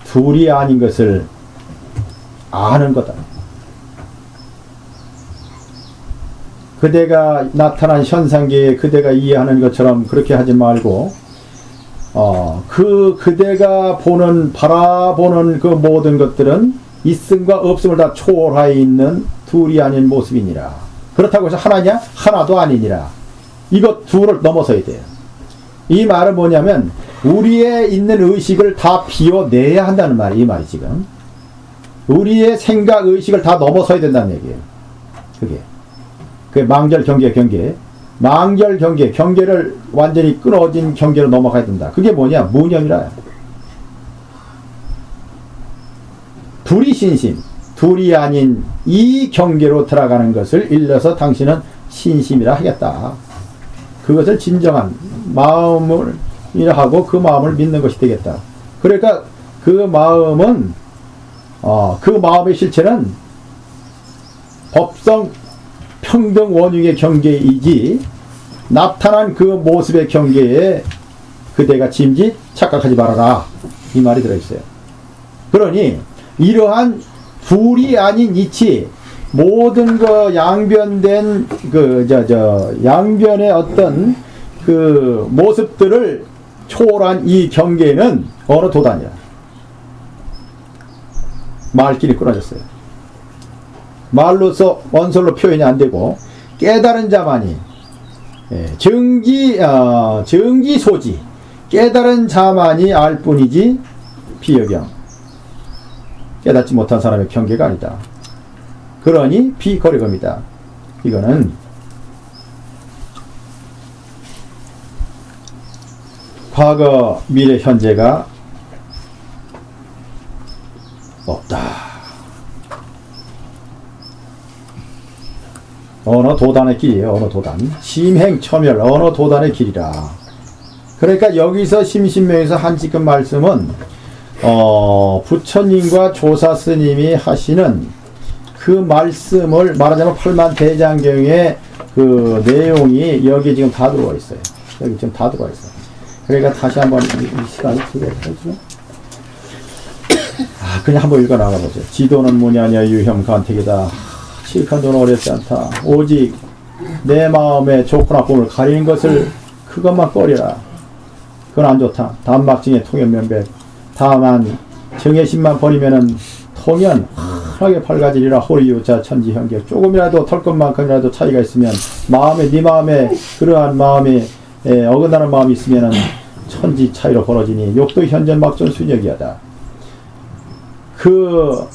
둘이 아닌 것을 아는 거다. 그대가 나타난 현상계에 그대가 이해하는 것처럼 그렇게 하지 말고 그대가 바라보는 그 모든 것들은 있음과 없음을 다 초월하여 있는 둘이 아닌 모습이니라. 그렇다고 해서 하나냐? 하나도 아니니라. 이것 둘을 넘어서야 돼요. 이 말은 뭐냐면 우리의 있는 의식을 다 비워내야 한다는 말이에요. 이 말이 지금. 우리의 생각 의식을 다 넘어서야 된다는 얘기예요. 그게 망절 경계. 망절 경계를 완전히 끊어진 경계로 넘어가야 된다. 그게 뭐냐? 무념이라. 둘이 신심, 둘이 아닌 이 경계로 들어가는 것을 일러서 당신은 신심이라 하겠다. 그것을 진정한 마음을 하고 그 마음을 믿는 것이 되겠다. 그러니까 그 마음은 그 마음의 실체는 법성 평등 원흉의 경계이지 나타난 그 모습의 경계에 그대가 짐짓 착각하지 말아라. 이 말이 들어있어요. 그러니 이러한 둘이 아닌 이치, 모든 그 양변된 양변의 어떤 그 모습들을 초월한 이 경계는 어느 도단이야. 말길이 끊어졌어요. 말로서 원설로 표현이 안 되고 깨달은 자만이 증기소지 깨달은 자만이 알 뿐이지 비여경 깨닫지 못한 사람의 경계가 아니다. 그러니 비거리겁니다. 이거는 과거, 미래, 현재가 없다. 어느 도단의 길이에요. 어느 도단. 심행첨열 어느 도단의 길이라. 그러니까 여기서 심신명에서 한 지금 말씀은 부처님과 조사스님이 하시는 그 말씀을 말하자면 팔만대장경의 그 내용이 여기 지금 다 들어와 있어요. 여기 지금 다 들어와 있어요. 그러니까 다시 한번 이 시간이 되겠죠. 그냥 한번 읽어 나가보죠. 지도는 뭐냐냐 유혐 간택이다. 칠칸도는 어렵지 않다. 오직 내 마음의 좋고 나쁨을 가리는 것을 그것만 꺼려라. 그건 안 좋다. 단막증의 통연면백. 다만 정해심만 버리면은 통연 환하게 밝아지리라. 호리유자 천지현격. 조금이라도 털 것만큼이라도 차이가 있으면 네 마음에 그러한 마음에 어긋나는 마음이 있으면은 천지 차이로 벌어지니 욕도 현전 막존 순역이하다. 그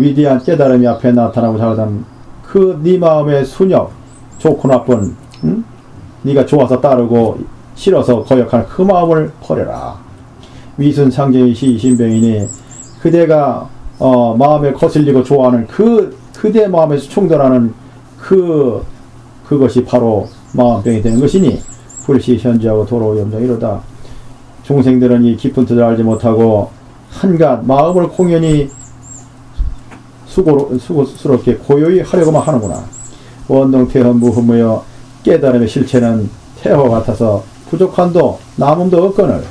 위대한 깨달음이 앞에 나타나고 자라던 그 네 마음의 순역, 좋고 나쁜 응? 네가 좋아서 따르고 싫어서 거역하는 그 마음을 버려라. 위순상정의 시 신병이니 그대가 마음에 거슬리고 좋아하는 그대 마음에서 충돌하는 그것이 바로 마음병이 되는 것이니 불시 현지하고 도로 염정 이로다. 중생들은 이 깊은 뜻을 알지 못하고 한갓 마음을 공연히 수고스럽게 고요히 하려고만 하는구나. 원동태허 무흠무여 깨달음의 실체는 태허 같아서 부족한도 남음도 없거늘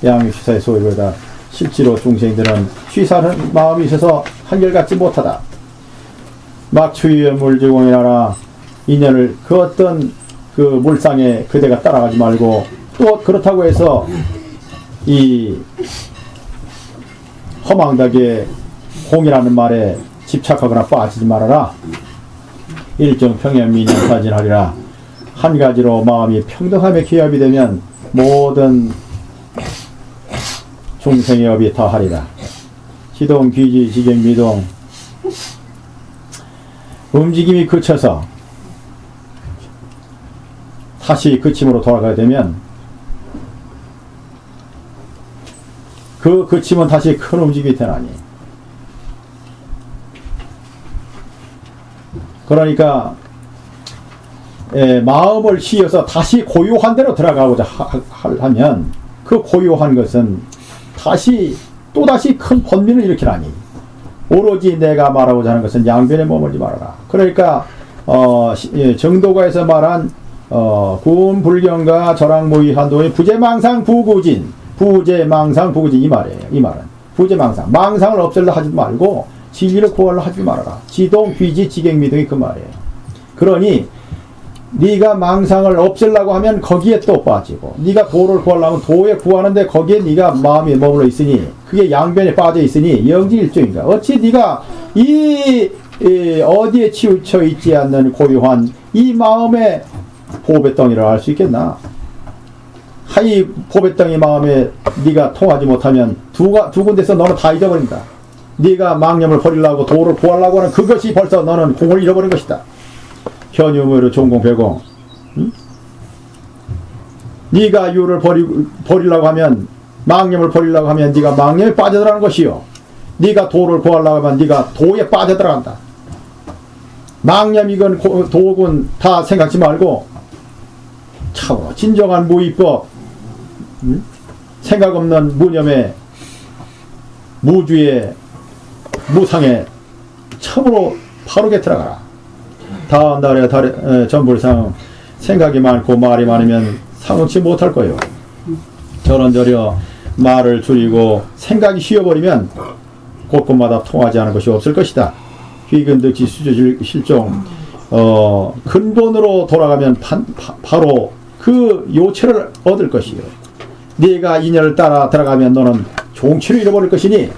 양육시사의 소유보다 실제로 중생들은 취사하는 마음이 있어서 한결같지 못하다. 막추위의 물주공이라라 인연을 그 어떤 그 물상에 그대가 따라가지 말고 또 그렇다고 해서 이 허망하게 공이라는 말에 집착하거나 빠지지 말아라. 일정 평행미념사진하리라. 한 가지로 마음이 평등함에 기합이 되면 모든 중생의 업이 다 하리라. 시동, 귀지, 지경, 미동 움직임이 그쳐서 다시 그침으로 돌아가게 되면 그 그침은 다시 큰 움직임이 되나니 그러니까 마음을 씌어서 다시 고요한 대로 들어가고자 하면 그 고요한 것은 또다시 큰 번민을 일으키라니 오로지 내가 말하고자 하는 것은 양변에 머물지 말아라. 그러니까 정도가에서 말한 구운불경과 절항무의한도의 부재망상 부구진 부재망상 부구진 이 말이에요. 이 말은 부재망상 망상을 없애려 하지 말고 진리를 구하려 하지 말아라. 지동 귀지 지경미동이 그 말이에요. 그러니 네가 망상을 없애려고 하면 거기에 또 빠지고 네가 도를 구하려면 도에 구하는데 거기에 네가 마음이 머물러 있으니 그게 양변에 빠져 있으니 영지일종인가. 어찌 네가 이 어디에 치우쳐 있지 않는 고요한 이 마음의 보배덩이를 알 수 있겠나. 이 보배덩이 마음에 네가 통하지 못하면 두 군데서 너는 다 잊어버린다. 네가 망념을 버리려고 도를 구하려고 하는 그것이 벌써 너는 공을 잃어버린 것이다. 현유무로 종공배공. 응? 네가 유를 버리려고 하면 망념을 버리려고 하면 네가 망념에 빠져들어가는 것이요. 네가 도를 구하려고 하면 네가 도에 빠져들어간다. 망념이건 도군 다 생각지 말고 참으로 진정한 무위법 응? 생각 없는 무념에 무주에 무상에 참으로 바르게 들어가라. 다음 달에 전불상 생각이 많고 말이 많으면 상응치 못할 거예요. 저런저려 말을 줄이고 생각이 쉬어버리면 곳곳마다 통하지 않은 것이 없을 것이다. 휘근득지 수조실종 근본으로 돌아가면 바로 그 요체를 얻을 것이요. 네가 인연을 따라 들어가면 너는 종치를 잃어버릴 것이니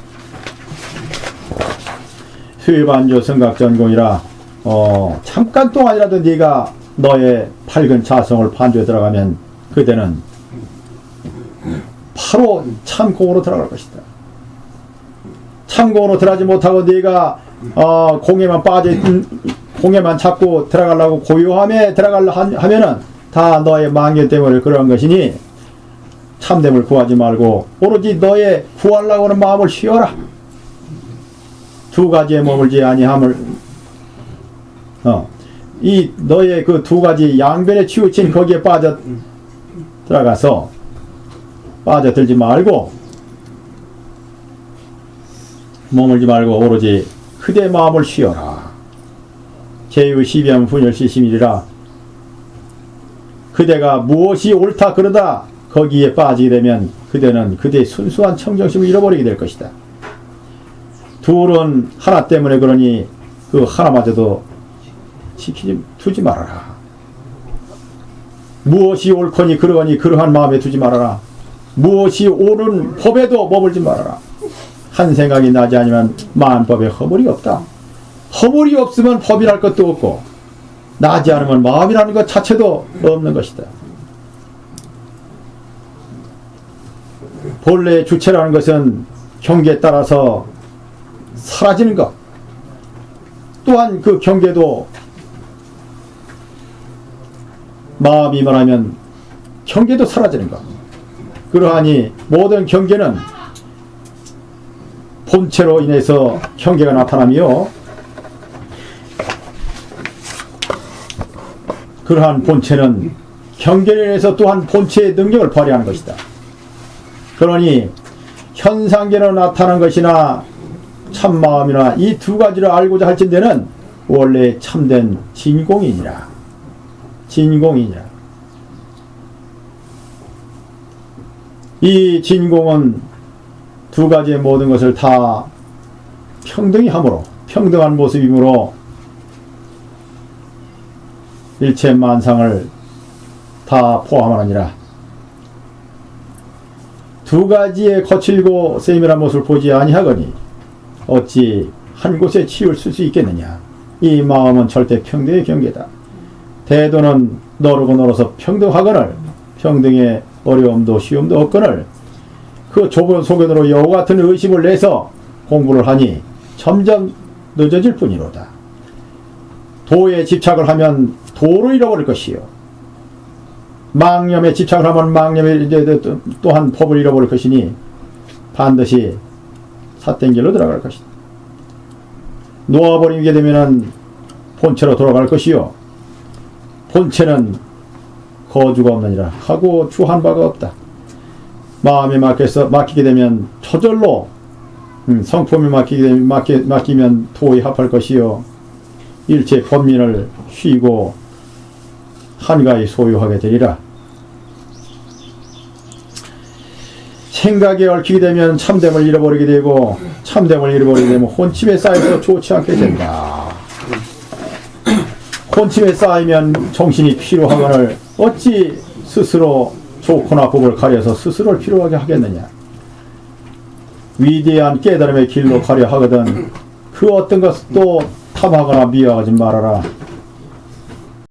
수의반조 성각전공이라 잠깐 동안이라도 네가 너의 밝은 자성을 반조에 들어가면 그대는 바로 참공으로 들어갈 것이다. 참공으로 들어가지 못하고 네가 공에만 자꾸 들어가려고 고요함에 들어가려 하면은 다 너의 망견 때문에 그런 것이니 참됨을 구하지 말고 오로지 너의 구하려고 하는 마음을 쉬어라. 두 가지에 머물지 아니함을 이 너의 그 두 가지 양변에 치우친 거기에 들어가서 빠져들지 말고 머물지 말고 오로지 그대 마음을 쉬어라. 제의 시비하면 분열시심이라. 그대가 무엇이 옳다 그러다 거기에 빠지게 되면 그대는 그대의 순수한 청정심을 잃어버리게 될 것이다. 둘은 하나 때문에 그러니 그 하나마저도 두지 말아라. 무엇이 옳거니 그러니 그러한 마음에 두지 말아라. 무엇이 옳은 법에도 머물지 말아라. 한 생각이 나지 아니면 만법에 허물이 없다. 허물이 없으면 법이랄 것도 없고 나지 않으면 마음이라는 것 자체도 없는 것이다. 본래의 주체라는 것은 경계에 따라서 사라지는 것. 또한 그 경계도 마음이 말하면 경계도 사라지는 것. 그러하니 모든 경계는 본체로 인해서 경계가 나타나며 그러한 본체는 경계로 인해서 또한 본체의 능력을 발휘하는 것이다. 그러니 현상계로 나타난 것이나 참마음이나 이 두 가지를 알고자 할진대는 원래 참된 진공이니라. 진공이니라. 이 진공은 두 가지의 모든 것을 다 평등히 함으로, 평등한 모습이므로 일체 만상을 다 포함하느니라. 두 가지의 거칠고 세밀한 모습을 보지 아니하거니 어찌 한 곳에 치울 수 있겠느냐. 이 마음은 절대 평등의 경계다. 대도는 너르고 너로서 평등하거늘 평등의 어려움도 쉬움도 없거늘 그 좁은 소견으로 여우 같은 의심을 내서 공부를 하니 점점 늦어질 뿐이로다. 도에 집착을 하면 도를 잃어버릴 것이요. 망념에 집착을 하면 망념에 또한 법을 잃어버릴 것이니 반드시 삿된 길로 들어갈 것이다. 놓아버리게 되면 본체로 돌아갈 것이요. 본체는 거주가 없느니라 하고 주한 바가 없다. 마음에 맡기게 되면 저절로 성품에 맡기면 도에 합할 것이요. 일체 법민을 쉬고 한가히 소유하게 되리라. 생각에 얽히게 되면 참됨을 잃어버리게 되고 참됨을 잃어버리게 되면 혼침에 쌓여서 좋지 않게 된다. 혼침에 쌓이면 정신이 피로하거늘 어찌 스스로 좋거나 법을 가려서 스스로를 피로하게 하겠느냐. 위대한 깨달음의 길로 가려 하거든 그 어떤 것도 탐하거나 미워하지 말아라.